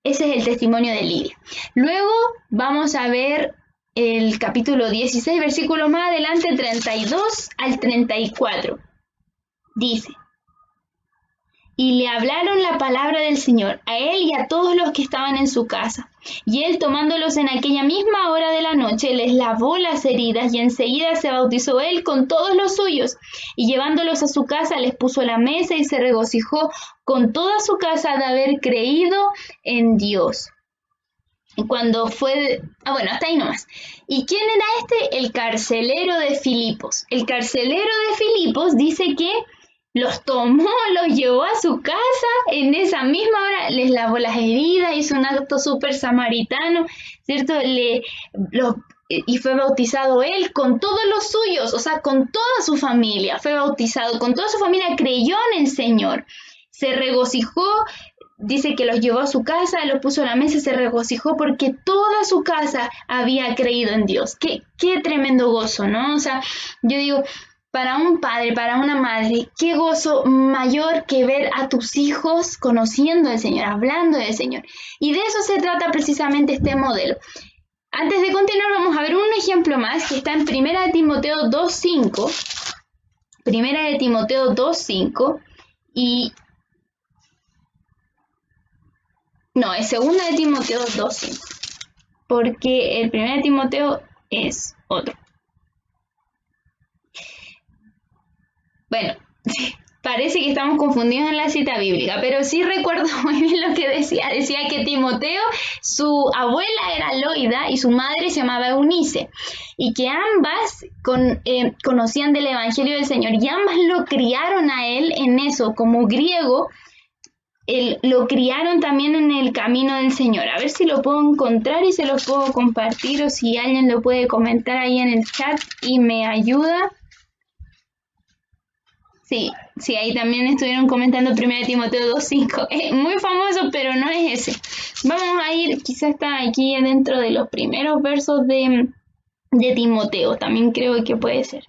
Ese es el testimonio de Lidia. Luego vamos a ver el capítulo 16, versículo más adelante, 32 al 34. Dice: y le hablaron la palabra del Señor a él y a todos los que estaban en su casa. Y él, tomándolos en aquella misma hora de la noche, les lavó las heridas, y enseguida se bautizó él con todos los suyos. Y llevándolos a su casa, les puso la mesa y se regocijó con toda su casa de haber creído en Dios. Cuando fue... bueno, hasta ahí nomás. ¿Y quién era este? El carcelero de Filipos. El carcelero de Filipos dice que los tomó, los llevó a su casa, en esa misma hora les lavó las heridas, hizo un acto súper samaritano, ¿cierto? Y fue bautizado él con todos los suyos, o sea, con toda su familia, fue bautizado, con toda su familia creyó en el Señor, se regocijó, dice que los llevó a su casa, los puso a la mesa y se regocijó porque toda su casa había creído en Dios. Qué tremendo gozo, ¿no? O sea, yo digo, para un padre, para una madre, qué gozo mayor que ver a tus hijos conociendo al Señor, hablando del Señor. Y de eso se trata precisamente este modelo. Antes de continuar, vamos a ver un ejemplo más que está en 1 de Timoteo 2.5. 1 de Timoteo 2.5 y... no, es 2 de Timoteo 2.5, porque el 1 de Timoteo es otro. Bueno, parece que estamos confundidos en la cita bíblica, pero sí recuerdo muy bien lo que decía. Decía que Timoteo, su abuela era Loida y su madre se llamaba Eunice, y que ambas conocían del Evangelio del Señor, y ambas lo criaron a él en eso, como griego. Lo criaron también en el camino del Señor. A ver si lo puedo encontrar y se lo puedo compartir, o si alguien lo puede comentar ahí en el chat y me ayuda. Sí, ahí también estuvieron comentando 1 de Timoteo 2.5. Es muy famoso, pero no es ese. Vamos a ir, quizás está aquí dentro de los primeros versos de Timoteo. También creo que puede ser.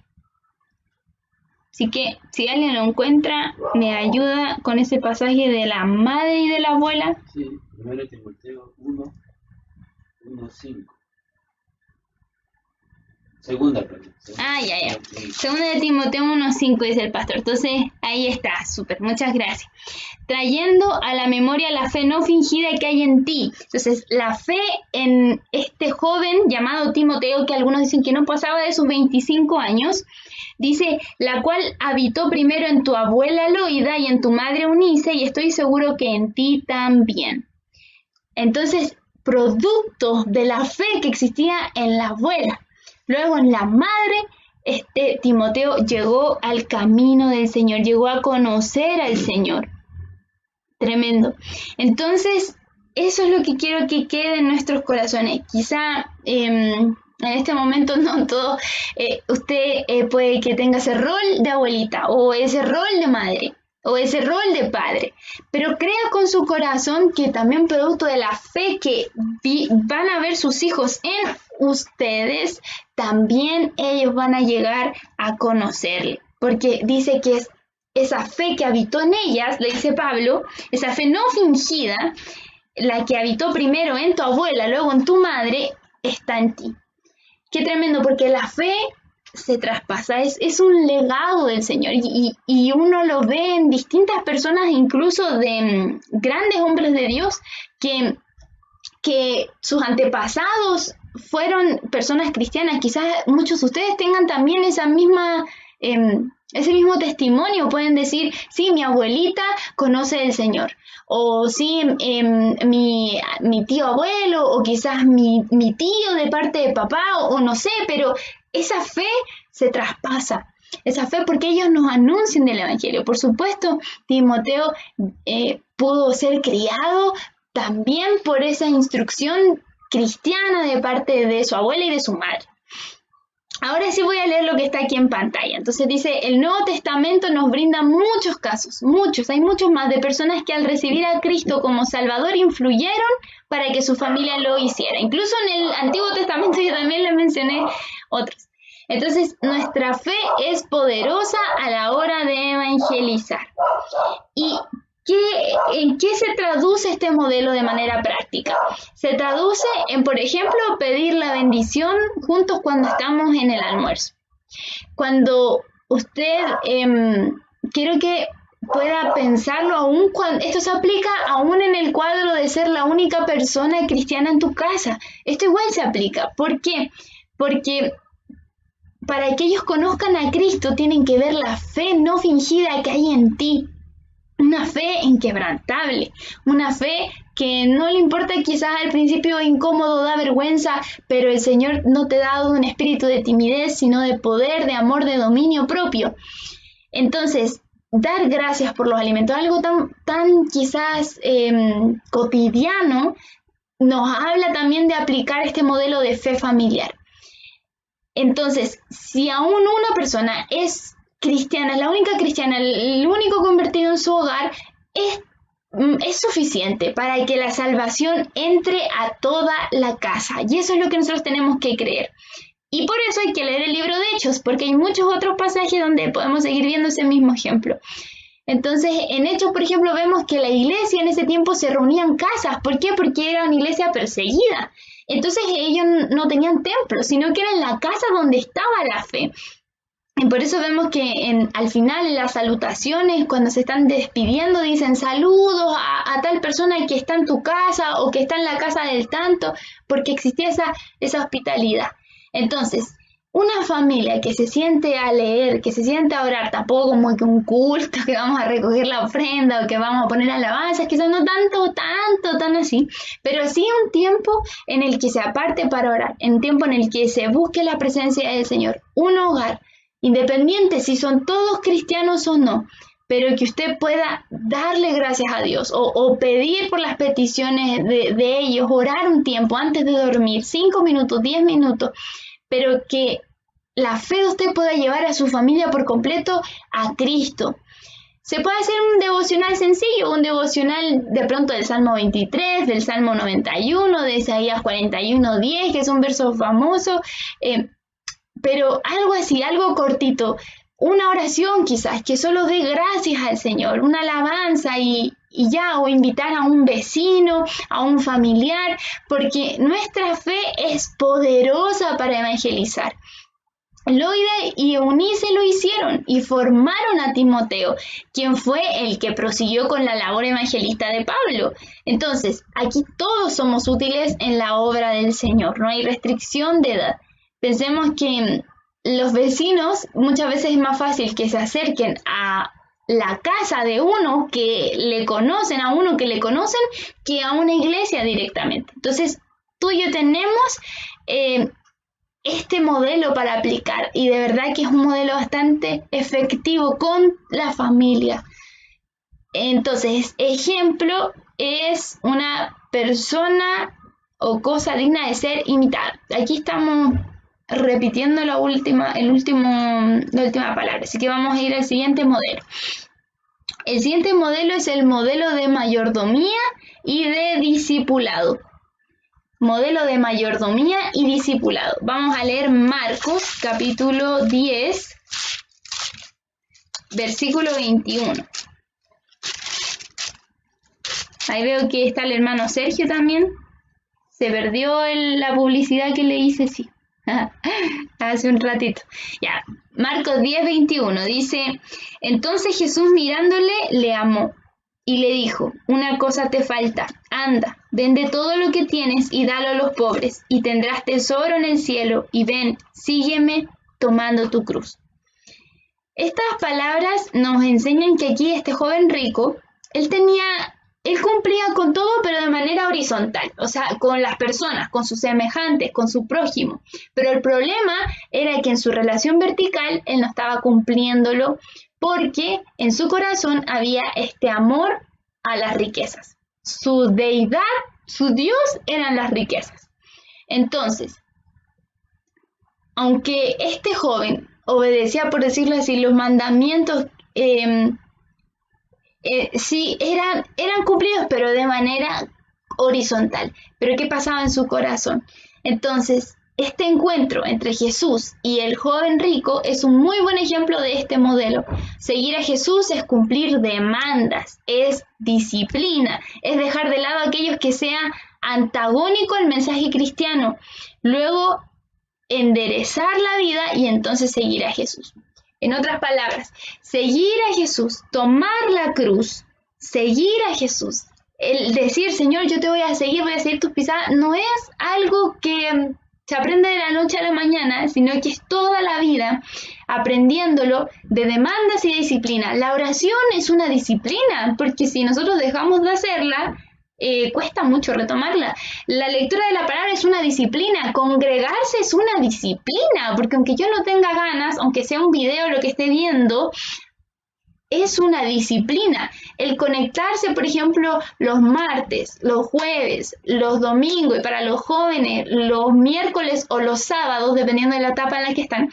Así que, si alguien lo encuentra, me ayuda con ese pasaje de la madre y de la abuela. Sí, 1 Timoteo 1:5. Segunda, perdón. Ya. Segunda de Timoteo 1:5 dice el pastor. Entonces, ahí está, súper, muchas gracias. Trayendo a la memoria la fe no fingida que hay en ti. Entonces, la fe en este joven llamado Timoteo, que algunos dicen que no pasaba de sus 25 años, dice, la cual habitó primero en tu abuela Loida y en tu madre Eunice, y estoy seguro que en ti también. Entonces, producto de la fe que existía en la abuela, luego en la madre, Timoteo llegó al camino del Señor, llegó a conocer al Señor. Tremendo. Entonces, eso es lo que quiero que quede en nuestros corazones. Quizá en este momento no todo, usted puede que tenga ese rol de abuelita, o ese rol de madre, o ese rol de padre, pero crea con su corazón que también producto de la fe que van a ver sus hijos en ustedes, también ellos van a llegar a conocerle, porque dice que es esa fe que habitó en ellas, le dice Pablo, esa fe no fingida, la que habitó primero en tu abuela, luego en tu madre, está en ti. Qué tremendo, porque la fe se traspasa, es un legado del Señor, y uno lo ve en distintas personas, incluso de grandes hombres de Dios, que sus antepasados fueron personas cristianas. Quizás muchos de ustedes tengan también esa misma... ese mismo testimonio, pueden decir, sí, mi abuelita conoce del Señor, o sí, mi tío abuelo, o quizás mi tío de parte de papá, o no sé, pero esa fe se traspasa, esa fe porque ellos nos anuncian del Evangelio. Por supuesto, Timoteo pudo ser criado también por esa instrucción cristiana de parte de su abuela y de su madre. Ahora sí voy a leer lo que está aquí en pantalla. Entonces dice, el Nuevo Testamento nos brinda muchos casos, hay muchos más, de personas que al recibir a Cristo como Salvador influyeron para que su familia lo hiciera. Incluso en el Antiguo Testamento yo también le mencioné otros. Entonces, nuestra fe es poderosa a la hora de evangelizar. ¿Y ¿En qué se traduce este modelo de manera práctica? Se traduce en, por ejemplo, pedir la bendición juntos cuando estamos en el almuerzo. Cuando usted, quiero que pueda pensarlo aún cuando esto se aplica aún en el cuadro de ser la única persona cristiana en tu casa. Esto igual se aplica. ¿Por qué? Porque para que ellos conozcan a Cristo tienen que ver la fe no fingida que hay en ti. Una fe inquebrantable, una fe que no le importa quizás al principio incómodo, da vergüenza, pero el Señor no te ha dado un espíritu de timidez, sino de poder, de amor, de dominio propio. Entonces, dar gracias por los alimentos, algo tan quizás cotidiano, nos habla también de aplicar este modelo de fe familiar. Entonces, si aún una persona es cristiana, la única cristiana, el único convertido en su hogar, es suficiente para que la salvación entre a toda la casa. Y eso es lo que nosotros tenemos que creer. Y por eso hay que leer el libro de Hechos, porque hay muchos otros pasajes donde podemos seguir viendo ese mismo ejemplo. Entonces, en Hechos, por ejemplo, vemos que la iglesia en ese tiempo se reunía en casas. ¿Por qué? Porque era una iglesia perseguida. Entonces, ellos no tenían templo, sino que era en la casa donde estaba la fe. Y por eso vemos que al final en las salutaciones, cuando se están despidiendo, dicen saludos a tal persona que está en tu casa o que está en la casa del tanto, porque existía esa hospitalidad. Entonces, una familia que se siente a leer, que se siente a orar, tampoco como que un culto, que vamos a recoger la ofrenda o que vamos a poner alabanzas, quizás no tan así, pero sí un tiempo en el que se aparte para orar, un tiempo en el que se busque la presencia del Señor, un hogar, independiente si son todos cristianos o no, pero que usted pueda darle gracias a Dios o pedir por las peticiones de ellos, orar un tiempo antes de dormir, 5 minutos, 10 minutos, pero que la fe de usted pueda llevar a su familia por completo a Cristo. Se puede hacer un devocional sencillo, un devocional de pronto del Salmo 23, del Salmo 91, de Isaías 41:10, que es un verso famoso, pero algo así, algo cortito, una oración quizás, que solo dé gracias al Señor, una alabanza y ya, o invitar a un vecino, a un familiar, porque nuestra fe es poderosa para evangelizar. Loida y Eunice lo hicieron y formaron a Timoteo, quien fue el que prosiguió con la labor evangelista de Pablo. Entonces, aquí todos somos útiles en la obra del Señor, no hay restricción de edad. Pensemos que los vecinos muchas veces es más fácil que se acerquen a la casa de uno que le conocen, a uno que le conocen, que a una iglesia directamente. Entonces, tú y yo tenemos este modelo para aplicar y de verdad que es un modelo bastante efectivo con la familia. Entonces, ejemplo es una persona o cosa digna de ser imitada. Aquí estamos repitiendo la última palabra, así que vamos a ir al siguiente modelo. El siguiente modelo es el modelo de mayordomía y de discipulado. Modelo de mayordomía y discipulado. Vamos a leer Marcos capítulo 10, versículo 21. Ahí veo que está el hermano Sergio también. Se perdió la publicidad que le hice, sí. Hace un ratito. Ya, Marcos 10, 21 dice: entonces Jesús mirándole le amó y le dijo: una cosa te falta, anda, vende todo lo que tienes y dalo a los pobres, y tendrás tesoro en el cielo, y ven, sígueme tomando tu cruz. Estas palabras nos enseñan que aquí este joven rico, él cumplía con todo, pero de manera horizontal, o sea, con las personas, con sus semejantes, con su prójimo. Pero el problema era que en su relación vertical, él no estaba cumpliéndolo, porque en su corazón había este amor a las riquezas. Su deidad, su Dios eran las riquezas. Entonces, aunque este joven obedecía, por decirlo así, los mandamientos, sí, eran cumplidos, pero de manera horizontal. Pero ¿qué pasaba en su corazón? Entonces, este encuentro entre Jesús y el joven rico es un muy buen ejemplo de este modelo. Seguir a Jesús es cumplir demandas, es disciplina, es dejar de lado aquellos que sean antagónico al mensaje cristiano. Luego, enderezar la vida y entonces seguir a Jesús. En otras palabras, seguir a Jesús, tomar la cruz, seguir a Jesús, el decir, Señor, yo te voy a seguir tus pisadas, no es algo que se aprende de la noche a la mañana, sino que es toda la vida aprendiéndolo de demandas y disciplina. La oración es una disciplina, porque si nosotros dejamos de hacerla, cuesta mucho retomarla. La lectura de la palabra es una disciplina, congregarse es una disciplina, porque aunque yo no tenga ganas, aunque sea un video lo que esté viendo, es una disciplina. El conectarse, por ejemplo, los martes, los jueves, los domingos y para los jóvenes, los miércoles o los sábados, dependiendo de la etapa en la que están,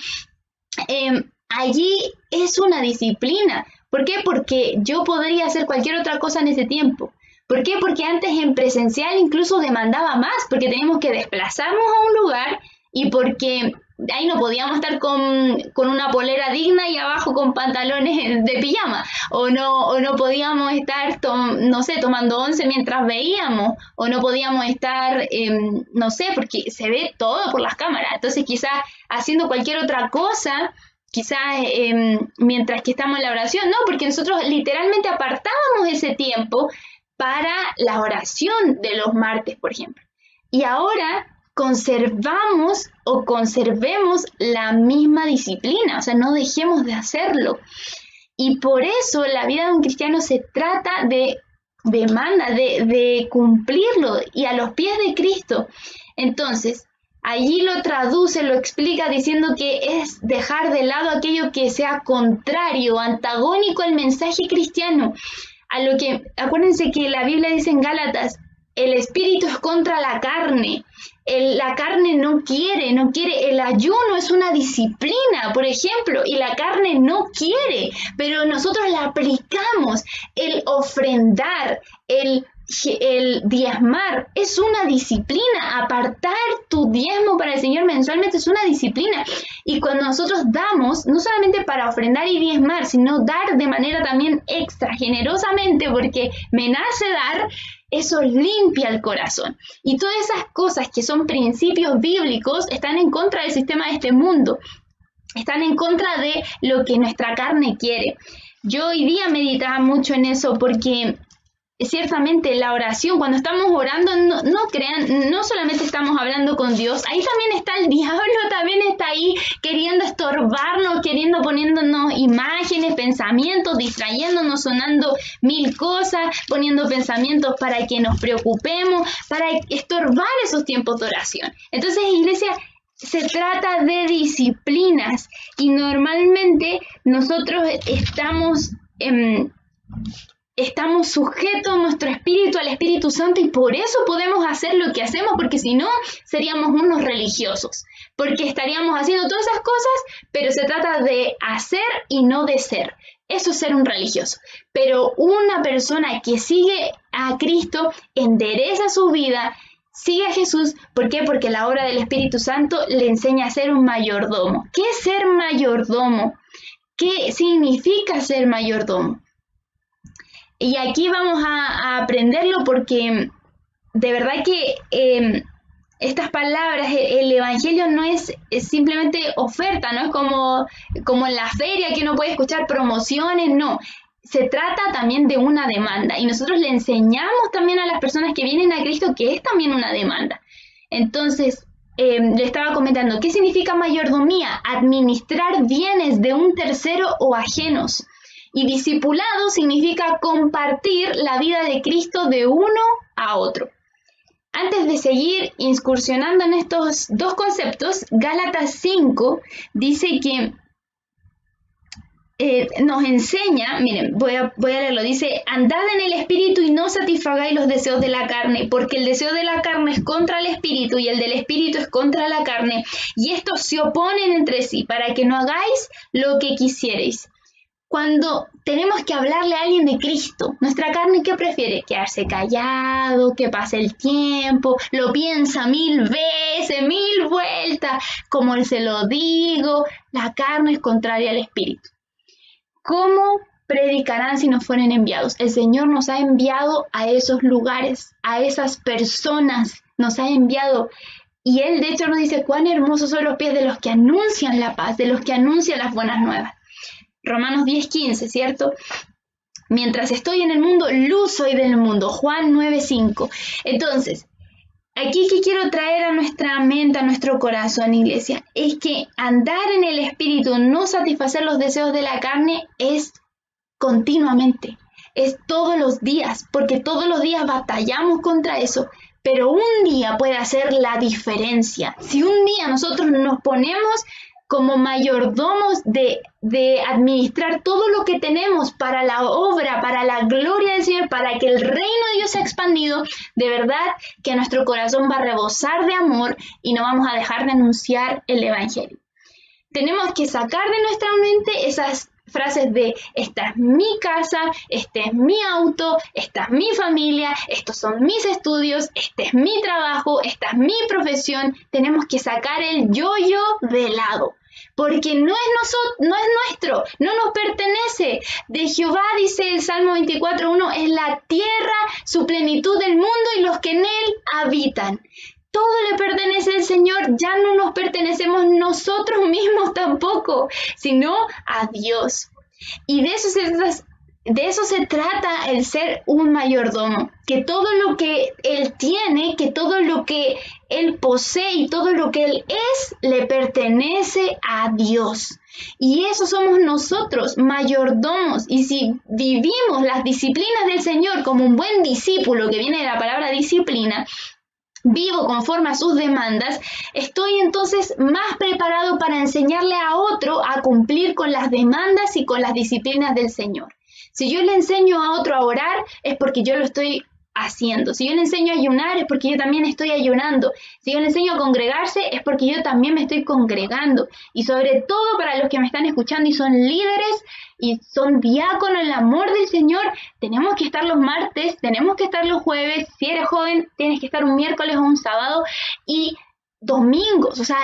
allí es una disciplina. ¿Por qué? Porque yo podría hacer cualquier otra cosa en ese tiempo. ¿Por qué? Porque antes en presencial incluso demandaba más, porque teníamos que desplazarnos a un lugar y porque ahí no podíamos estar con una polera digna y abajo con pantalones de pijama, o no podíamos estar, tomando once mientras veíamos, o no podíamos estar, porque se ve todo por las cámaras, entonces quizás haciendo cualquier otra cosa, quizás mientras que estamos en la oración, no, porque nosotros literalmente apartábamos ese tiempo para la oración de los martes, por ejemplo. Y ahora conservemos la misma disciplina, o sea, no dejemos de hacerlo. Y por eso la vida de un cristiano se trata de demanda, de cumplirlo y a los pies de Cristo. Entonces, allí lo traduce, lo explica diciendo que es dejar de lado aquello que sea contrario, antagónico al mensaje cristiano. A lo que, acuérdense que la Biblia dice en Gálatas, el espíritu es contra la carne. La carne no quiere, el ayuno es una disciplina, por ejemplo, y la carne no quiere, pero nosotros la aplicamos. El ofrendar, el diezmar es una disciplina. Apartar tu diezmo para el Señor mensualmente es una disciplina. Y cuando nosotros damos, no solamente para ofrendar y diezmar, sino dar de manera también extra, generosamente, porque me nace dar, eso limpia el corazón. Y todas esas cosas que son principios bíblicos están en contra del sistema de este mundo. Están en contra de lo que nuestra carne quiere. Yo hoy día meditaba mucho en eso porque ciertamente la oración, cuando estamos orando, no crean, no solamente estamos hablando con Dios, ahí también está el diablo, también está ahí queriendo estorbarnos, poniéndonos imágenes, pensamientos, distrayéndonos, sonando mil cosas, poniendo pensamientos para que nos preocupemos, para estorbar esos tiempos de oración. Entonces, iglesia, se trata de disciplinas y normalmente nosotros estamos sujetos nuestro espíritu al Espíritu Santo y por eso podemos hacer lo que hacemos, porque si no seríamos unos religiosos, porque estaríamos haciendo todas esas cosas, pero se trata de hacer y no de ser. Eso es ser un religioso. Pero una persona que sigue a Cristo endereza su vida, sigue a Jesús. ¿Por qué? Porque la obra del Espíritu Santo le enseña a ser un mayordomo. ¿Qué es ser mayordomo? ¿Qué significa ser mayordomo? Y aquí vamos a aprenderlo porque de verdad que estas palabras, el evangelio no es simplemente oferta, no es como en la feria que uno puede escuchar promociones, no. Se trata también de una demanda y nosotros le enseñamos también a las personas que vienen a Cristo que es también una demanda. Entonces, le estaba comentando, ¿qué significa mayordomía? Administrar bienes de un tercero o ajenos. Y discipulado significa compartir la vida de Cristo de uno a otro. Antes de seguir incursionando en estos dos conceptos, Gálatas 5 dice que nos enseña, miren, voy a leerlo, dice, andad en el espíritu y no satisfagáis los deseos de la carne, porque el deseo de la carne es contra el espíritu y el del espíritu es contra la carne, y estos se oponen entre sí para que no hagáis lo que quisierais. cuando tenemos que hablarle a alguien de Cristo, nuestra carne, ¿qué prefiere? Quedarse callado, que pase el tiempo, lo piensa 1000 veces, 1000 vueltas, como se lo digo, la carne es contraria al Espíritu. ¿Cómo predicarán si no fueren enviados? El Señor nos ha enviado a esos lugares, a esas personas, nos ha enviado. Y Él de hecho nos dice cuán hermosos son los pies de los que anuncian la paz, de los que anuncian las buenas nuevas. Romanos 10:15, ¿cierto? Mientras estoy en el mundo, luz soy del mundo. Juan 9:5. Entonces, aquí que quiero traer a nuestra mente, a nuestro corazón, iglesia, es que andar en el Espíritu, no satisfacer los deseos de la carne, es continuamente, es todos los días, porque todos los días batallamos contra eso. Pero un día puede hacer la diferencia. Si un día nosotros nos ponemos como mayordomos de administrar todo lo que tenemos para la obra, para la gloria del Señor, para que el reino de Dios sea expandido, de verdad que nuestro corazón va a rebosar de amor y no vamos a dejar de anunciar el Evangelio. Tenemos que sacar de nuestra mente esas frases de esta es mi casa, este es mi auto, esta es mi familia, estos son mis estudios, este es mi trabajo, esta es mi profesión. Tenemos que sacar el yo-yo de lado, porque no es nuestro, no nos pertenece. De Jehová, dice el Salmo 24:1, es la tierra, su plenitud del mundo y los que en él habitan. Todo le pertenece al Señor, ya no nos pertenecemos nosotros mismos tampoco, sino a Dios. Y de eso se trata el ser un mayordomo, que todo lo que Él tiene, que todo lo que Él posee y todo lo que Él es, le pertenece a Dios. Y eso somos nosotros, mayordomos. Y si vivimos las disciplinas del Señor como un buen discípulo, que viene de la palabra disciplina, vivo conforme a sus demandas, estoy entonces más preparado para enseñarle a otro a cumplir con las demandas y con las disciplinas del Señor. Si yo le enseño a otro a orar, es porque yo lo estoy haciendo. Si yo le enseño a ayunar, es porque yo también estoy ayunando. Si yo le enseño a congregarse, es porque yo también me estoy congregando. Y sobre todo para los que me están escuchando y son líderes y son diáconos en el amor del Señor, tenemos que estar los martes, tenemos que estar los jueves. Si eres joven, tienes que estar un miércoles o un sábado y domingos. O sea,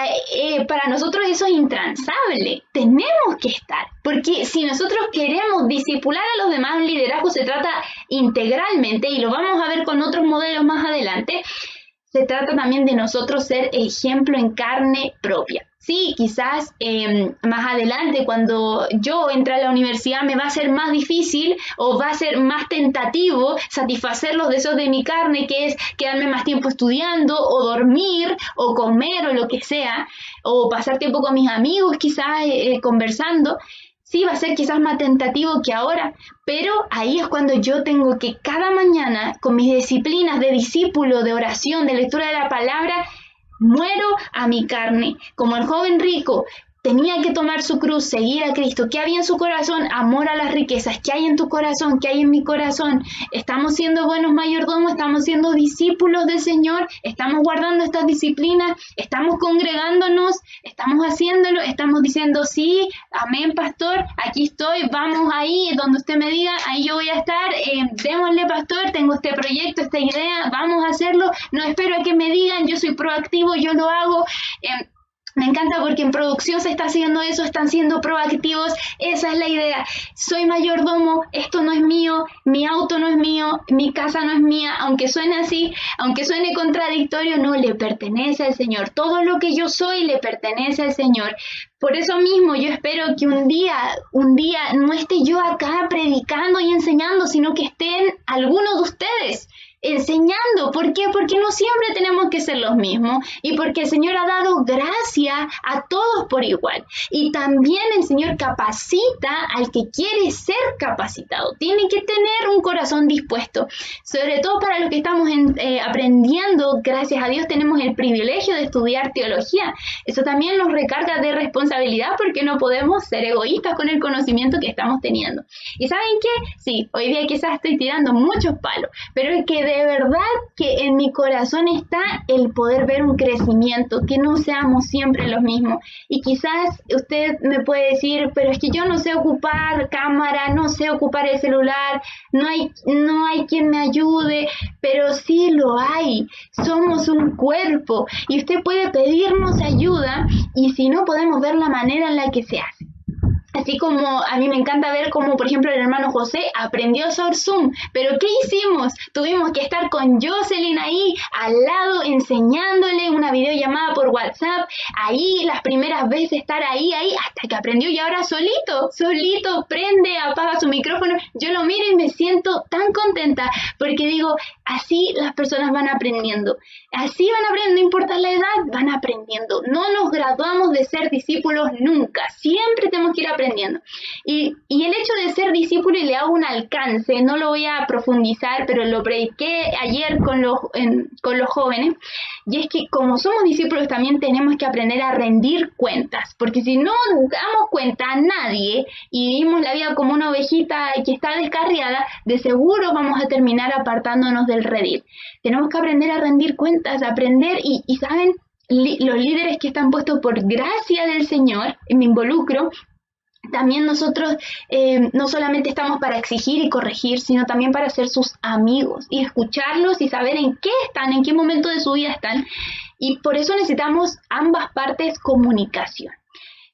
para nosotros eso es intransable. Tenemos que estar, porque si nosotros queremos discipular a los demás, el liderazgo se trata integralmente, y lo vamos a ver con otros modelos más adelante. Se trata también de nosotros ser ejemplo en carne propia. Sí, quizás más adelante, cuando yo entre a la universidad, me va a ser más difícil o va a ser más tentativo satisfacer los deseos de mi carne, que es quedarme más tiempo estudiando o dormir o comer o lo que sea, o pasar tiempo con mis amigos quizás conversando. Sí, va a ser quizás más tentativo que ahora, pero ahí es cuando yo tengo que cada mañana, con mis disciplinas de discípulo, de oración, de lectura de la palabra, muero a mi carne. Como el joven rico tenía que tomar su cruz, seguir a Cristo. ¿Qué había en su corazón? Amor a las riquezas. ¿Qué hay en tu corazón? ¿Qué hay en mi corazón? ¿Estamos siendo buenos mayordomos? ¿Estamos siendo discípulos del Señor? ¿Estamos guardando estas disciplinas? ¿Estamos congregándonos? ¿Estamos haciéndolo? ¿Estamos diciendo sí? Amén, pastor. Aquí estoy. Vamos ahí, donde usted me diga. Ahí yo voy a estar. Démosle, pastor. Tengo este proyecto, esta idea. Vamos a hacerlo. No espero a que me digan. Yo soy proactivo. Yo lo hago. Me encanta porque en producción se está haciendo eso, están siendo proactivos. Esa es la idea. Soy mayordomo, esto no es mío, mi auto no es mío, mi casa no es mía. Aunque suene así, aunque suene contradictorio, no, le pertenece al Señor. Todo lo que yo soy le pertenece al Señor. Por eso mismo yo espero que un día no esté yo acá predicando y enseñando, sino que estén algunos de ustedes enseñando. ¿Por qué? Porque no siempre tenemos que ser los mismos, y porque el Señor ha dado gracia a todos por igual. Y también el Señor capacita al que quiere ser capacitado. Tiene que tener un corazón dispuesto. Sobre todo para los que estamos aprendiendo, gracias a Dios tenemos el privilegio de estudiar teología. Eso también nos recarga de responsabilidad, porque no podemos ser egoístas con el conocimiento que estamos teniendo. ¿Y saben qué? Sí, hoy día quizás estoy tirando muchos palos, pero es que de de verdad que en mi corazón está el poder ver un crecimiento, que no seamos siempre los mismos. Y quizás usted me puede decir, pero es que yo no sé ocupar cámara, no sé ocupar el celular, no hay quien me ayude, pero sí lo hay. Somos un cuerpo y usted puede pedirnos ayuda y si no podemos ver la manera en la que se hace. Así como a mí me encanta ver cómo, por ejemplo, el hermano José aprendió a usar Zoom. ¿Pero qué hicimos? Tuvimos que estar con Jocelyn ahí, al lado, enseñándole una videollamada por WhatsApp. Ahí, las primeras veces estar ahí, hasta que aprendió. Y ahora solito, prende, apaga su micrófono. Yo lo miro y me siento tan contenta porque digo, así las personas van aprendiendo. Así van aprendiendo, no importa la edad, van aprendiendo. No nos graduamos de ser discípulos nunca. Siempre tenemos que ir aprendiendo. Y el hecho de ser discípulo, y le hago un alcance, no lo voy a profundizar, pero lo prediqué ayer con los jóvenes, y es que como somos discípulos también tenemos que aprender a rendir cuentas, porque si no damos cuenta a nadie y vivimos la vida como una ovejita que está descarriada, de seguro vamos a terminar apartándonos del redil. Tenemos que aprender a rendir cuentas, aprender, y ¿saben? Los líderes que están puestos por gracia del Señor, me involucro. También nosotros no solamente estamos para exigir y corregir, sino también para ser sus amigos y escucharlos y saber en qué están, en qué momento de su vida están. Y por eso necesitamos ambas partes comunicación.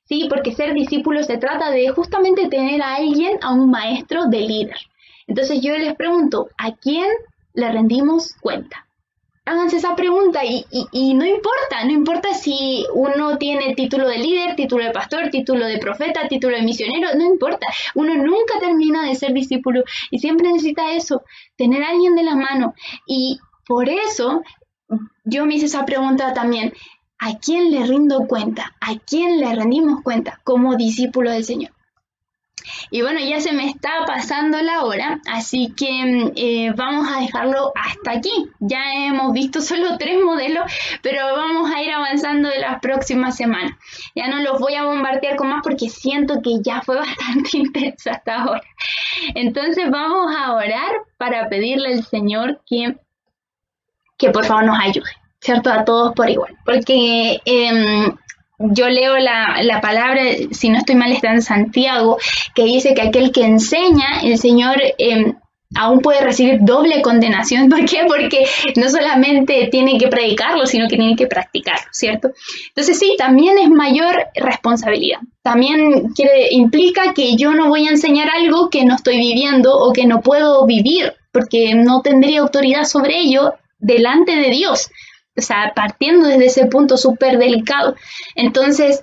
Sí, porque ser discípulo se trata de justamente tener a alguien, a un maestro de líder. Entonces yo les pregunto, ¿a quién le rendimos cuenta? Háganse esa pregunta y no importa si uno tiene título de líder, título de pastor, título de profeta, título de misionero, no importa. Uno nunca termina de ser discípulo y siempre necesita eso, tener a alguien de la mano. Y por eso yo me hice esa pregunta también, ¿a quién le rindo cuenta? ¿A quién le rendimos cuenta como discípulo del Señor? Y bueno, ya se me está pasando la hora, así que vamos a dejarlo hasta aquí. Ya hemos visto solo 3 modelos, pero vamos a ir avanzando de las próximas semanas. Ya no los voy a bombardear con más porque siento que ya fue bastante intenso hasta ahora. Entonces vamos a orar para pedirle al Señor que por favor nos ayude, ¿cierto? A todos por igual. Porque yo leo la palabra, si no estoy mal, está en Santiago, que dice que aquel que enseña, el Señor aún puede recibir doble condenación. ¿Por qué? Porque no solamente tiene que predicarlo, sino que tiene que practicarlo, ¿cierto? Entonces sí, también es mayor responsabilidad. También implica que yo no voy a enseñar algo que no estoy viviendo o que no puedo vivir, porque no tendría autoridad sobre ello delante de Dios. O sea, partiendo desde ese punto súper delicado. Entonces,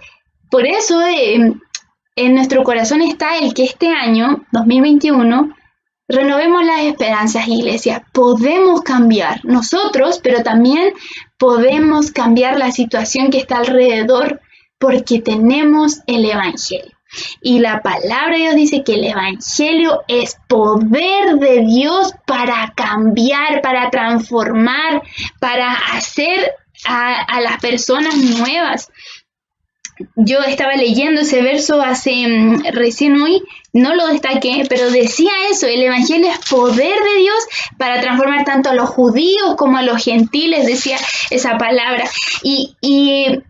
por eso en nuestro corazón está el que este año, 2021, renovemos las esperanzas, iglesia. Podemos cambiar nosotros, pero también podemos cambiar la situación que está alrededor porque tenemos el Evangelio. Y la palabra de Dios dice que el Evangelio es poder de Dios para cambiar, para transformar, para hacer a las personas nuevas. Yo estaba leyendo ese verso recién hoy, no lo destaqué, pero decía eso, el Evangelio es poder de Dios para transformar tanto a los judíos como a los gentiles, decía esa palabra. Y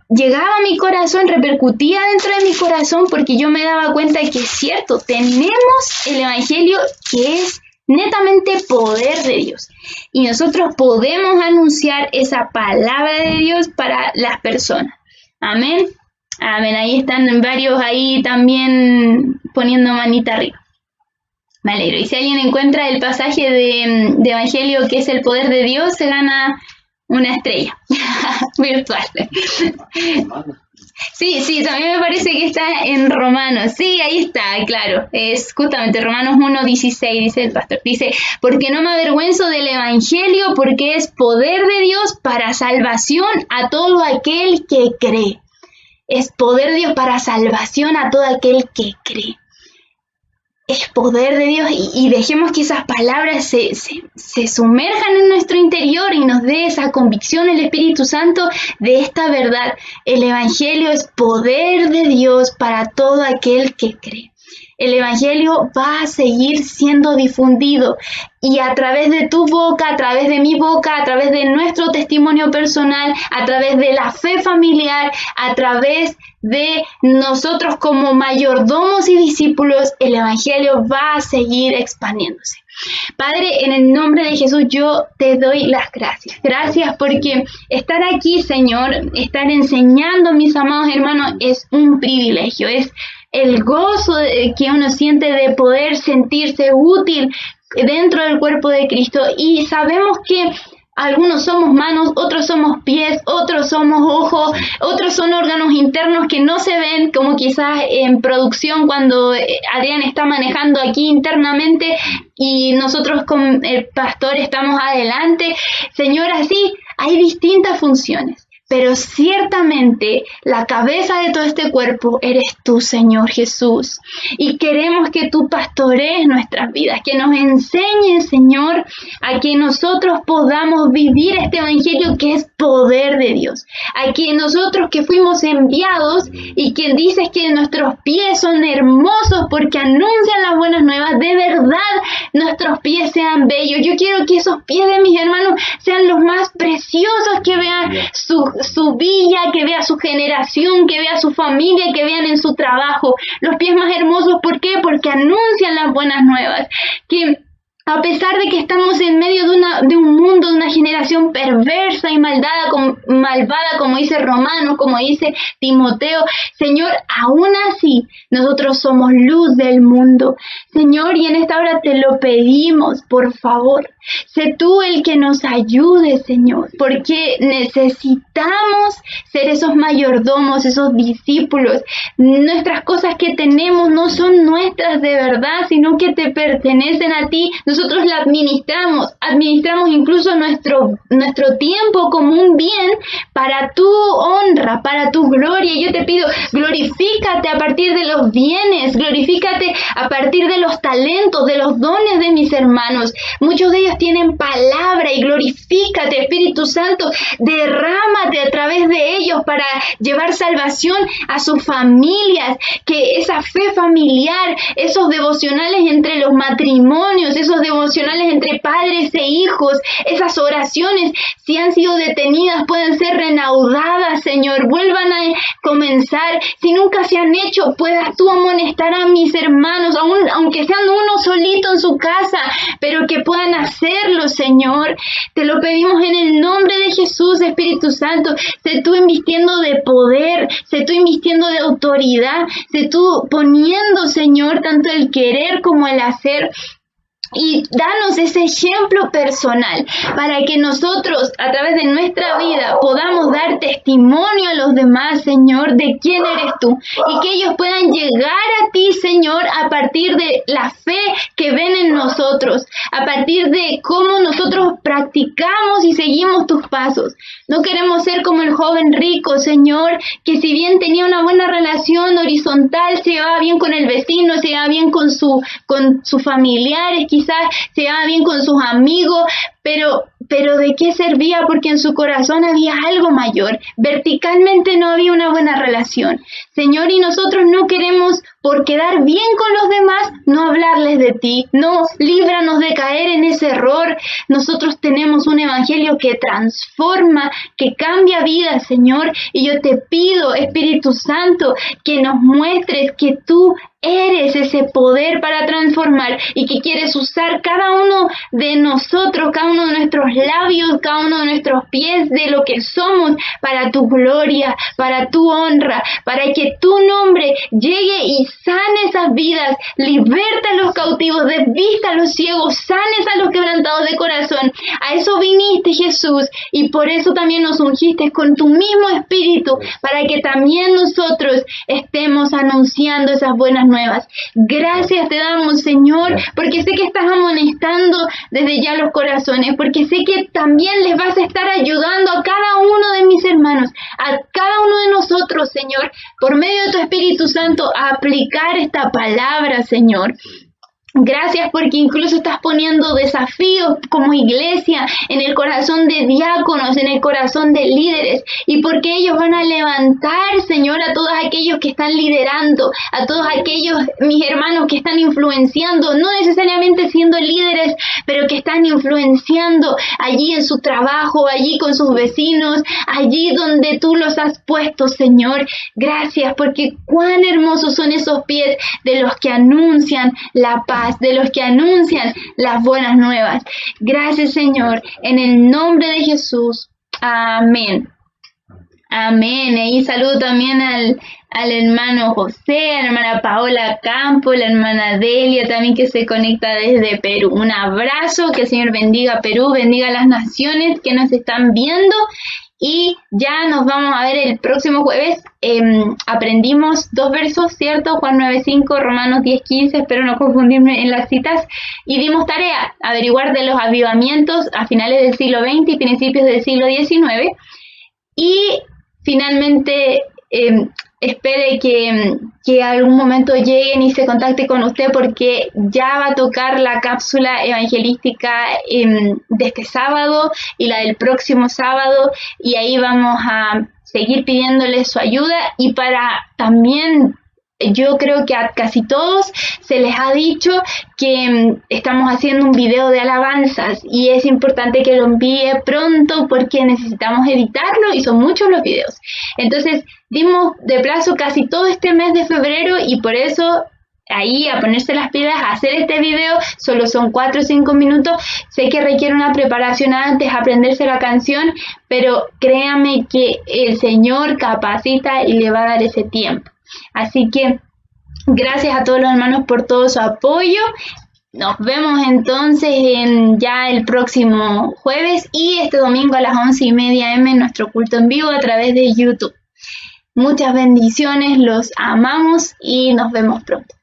llegaba a mi corazón, repercutía dentro de mi corazón porque yo me daba cuenta de que es cierto, tenemos el Evangelio que es netamente poder de Dios. Y nosotros podemos anunciar esa palabra de Dios para las personas. Amén. Amén, ahí están varios ahí también poniendo manita arriba. Me alegro. Y si alguien encuentra el pasaje de Evangelio que es el poder de Dios, se gana una estrella virtual. Sí, también me parece que está en Romanos. Sí, ahí está, claro. Es justamente Romanos 1:16, dice el pastor. Dice, porque no me avergüenzo del Evangelio, porque es poder de Dios para salvación a todo aquel que cree. Es poder de Dios para salvación a todo aquel que cree. Es poder de Dios y dejemos que esas palabras se sumerjan en nuestro interior y nos dé esa convicción el Espíritu Santo de esta verdad. El Evangelio es poder de Dios para todo aquel que cree. el Evangelio va a seguir siendo difundido y a través de tu boca, a través de mi boca, a través de nuestro testimonio personal, a través de la fe familiar, a través de nosotros como mayordomos y discípulos, el Evangelio va a seguir expandiéndose. Padre, en el nombre de Jesús yo te doy las gracias. Gracias porque estar aquí, Señor, estar enseñando, mis amados hermanos, es un privilegio, es el gozo que uno siente de poder sentirse útil dentro del cuerpo de Cristo. Y sabemos que algunos somos manos, otros somos pies, otros somos ojos, otros son órganos internos que no se ven, como quizás en producción cuando Adrián está manejando aquí internamente y nosotros con el pastor estamos adelante. Señor, así hay distintas funciones. Pero ciertamente la cabeza de todo este cuerpo eres tú, Señor Jesús. Y queremos que tú pastorees nuestras vidas, que nos enseñes, Señor, a que nosotros podamos vivir este evangelio que es poder de Dios. A que nosotros que fuimos enviados y que dices que nuestros pies son hermosos porque anuncian las buenas nuevas, de verdad nuestros pies sean bellos. Yo quiero que esos pies de mis hermanos sean los más preciosos, que vean su villa, que vea su generación, que vea su familia, que vean en su trabajo. Los pies más hermosos, ¿por qué? Porque anuncian las buenas nuevas. Que a pesar de que estamos en medio de un mundo, de una generación perversa y malvada, como dice Romanos, como dice Timoteo, Señor, aún así, nosotros somos luz del mundo. Señor, y en esta hora te lo pedimos, por favor. Sé tú el que nos ayude, Señor, porque necesitamos ser esos mayordomos, esos discípulos. Nuestras cosas que tenemos no son nuestras de verdad, sino que te pertenecen a ti. Nosotros la administramos incluso nuestro tiempo como un bien para tu honra, para tu gloria. Yo te pido, glorifícate a partir de los bienes, glorifícate a partir de los talentos, de los dones de mis hermanos. Muchos de ellos tienen palabra y glorifícate, Espíritu Santo, derrámate a través de ellos para llevar salvación a sus familias, que esa fe familiar, esos devocionales entre los matrimonios, esos devocionales entre padres e hijos, esas oraciones, si han sido detenidas, pueden ser reanudadas, Señor, vuelvan a comenzar. Si nunca se han hecho, puedas tú amonestar a mis hermanos, aunque sean uno solito en su casa, pero que puedan hacerlo, Señor. Te lo pedimos en el nombre de Jesús, Espíritu Santo. Sé tú invistiendo de poder, sé tú invistiendo de autoridad, sé tú poniendo, Señor, tanto el querer como el hacer. Y danos ese ejemplo personal para que nosotros a través de nuestra vida podamos dar testimonio a los demás, Señor, de quién eres tú, y que ellos puedan llegar a ti, Señor, a partir de la fe que ven en nosotros, a partir de cómo nosotros practicamos y seguimos tus pasos. No queremos ser como el joven rico, Señor, que si bien tenía una buena relación horizontal, se llevaba bien con el vecino, se llevaba bien con sus familiares, quizás se llevaba bien con sus amigos, pero ¿de qué servía? Porque en su corazón había algo mayor. Verticalmente no había una buena relación. Señor, y nosotros no queremos, por quedar bien con los demás, no hablarles de ti. No, líbranos de caer en ese error. Nosotros tenemos un evangelio que transforma, que cambia vidas, Señor. Y yo te pido, Espíritu Santo, que nos muestres que tú eres ese poder para transformar y que quieres usar cada uno de nosotros, cada uno de nuestros labios, cada uno de nuestros pies, de lo que somos, para tu gloria, para tu honra, para que tu nombre llegue y sane esas vidas, liberta a los cautivos, desvista a los ciegos, sanes a los quebrantados de corazón. A eso viniste, Jesús, y por eso también nos ungiste con tu mismo Espíritu, para que también nosotros estemos anunciando esas buenas nuevas. Gracias te damos, Señor, porque sé que estás amonestando desde ya los corazones, porque sé que también les vas a estar ayudando a cada uno de mis hermanos, a cada uno de nosotros, Señor, por medio de tu Espíritu Santo, a aplicar esta palabra, Señor. Gracias porque incluso estás poniendo desafíos como iglesia en el corazón de diáconos, en el corazón de líderes, y porque ellos van a levantar, Señor, a todos aquellos que están liderando, a todos aquellos, mis hermanos, que están influenciando, no necesariamente siendo líderes, pero que están influenciando allí en su trabajo, allí con sus vecinos, allí donde tú los has puesto, Señor. Gracias porque cuán hermosos son esos pies de los que anuncian la paz, de los que anuncian las buenas nuevas. Gracias, Señor, en el nombre de Jesús. Amén. Amén. Y saludo también al hermano José, a la hermana Paola Campo, la hermana Delia también que se conecta desde Perú. Un abrazo, que el Señor bendiga Perú, bendiga a las naciones que nos están viendo. Y ya nos vamos a ver el próximo jueves. Aprendimos 2 versos, ¿cierto? Juan 9:5, Romanos 10:15, espero no confundirme en las citas. Y dimos tarea, averiguar de los avivamientos a finales del siglo XX y principios del siglo XIX. Y finalmente espere que algún momento lleguen y se contacte con usted, porque ya va a tocar la cápsula evangelística de este sábado y la del próximo sábado, y ahí vamos a seguir pidiéndole su ayuda. Y para también, yo creo que a casi todos se les ha dicho que estamos haciendo un video de alabanzas y es importante que lo envíe pronto porque necesitamos editarlo y son muchos los videos. Entonces dimos de plazo casi todo este mes de febrero y por eso ahí a ponerse las pilas, a hacer este video. Solo son 4 o 5 minutos. Sé que requiere una preparación antes, aprenderse la canción, pero créame que el Señor capacita y le va a dar ese tiempo. Así que gracias a todos los hermanos por todo su apoyo. Nos vemos entonces ya el próximo jueves y este domingo a las 11:30 AM en nuestro culto en vivo a través de YouTube. Muchas bendiciones, los amamos y nos vemos pronto.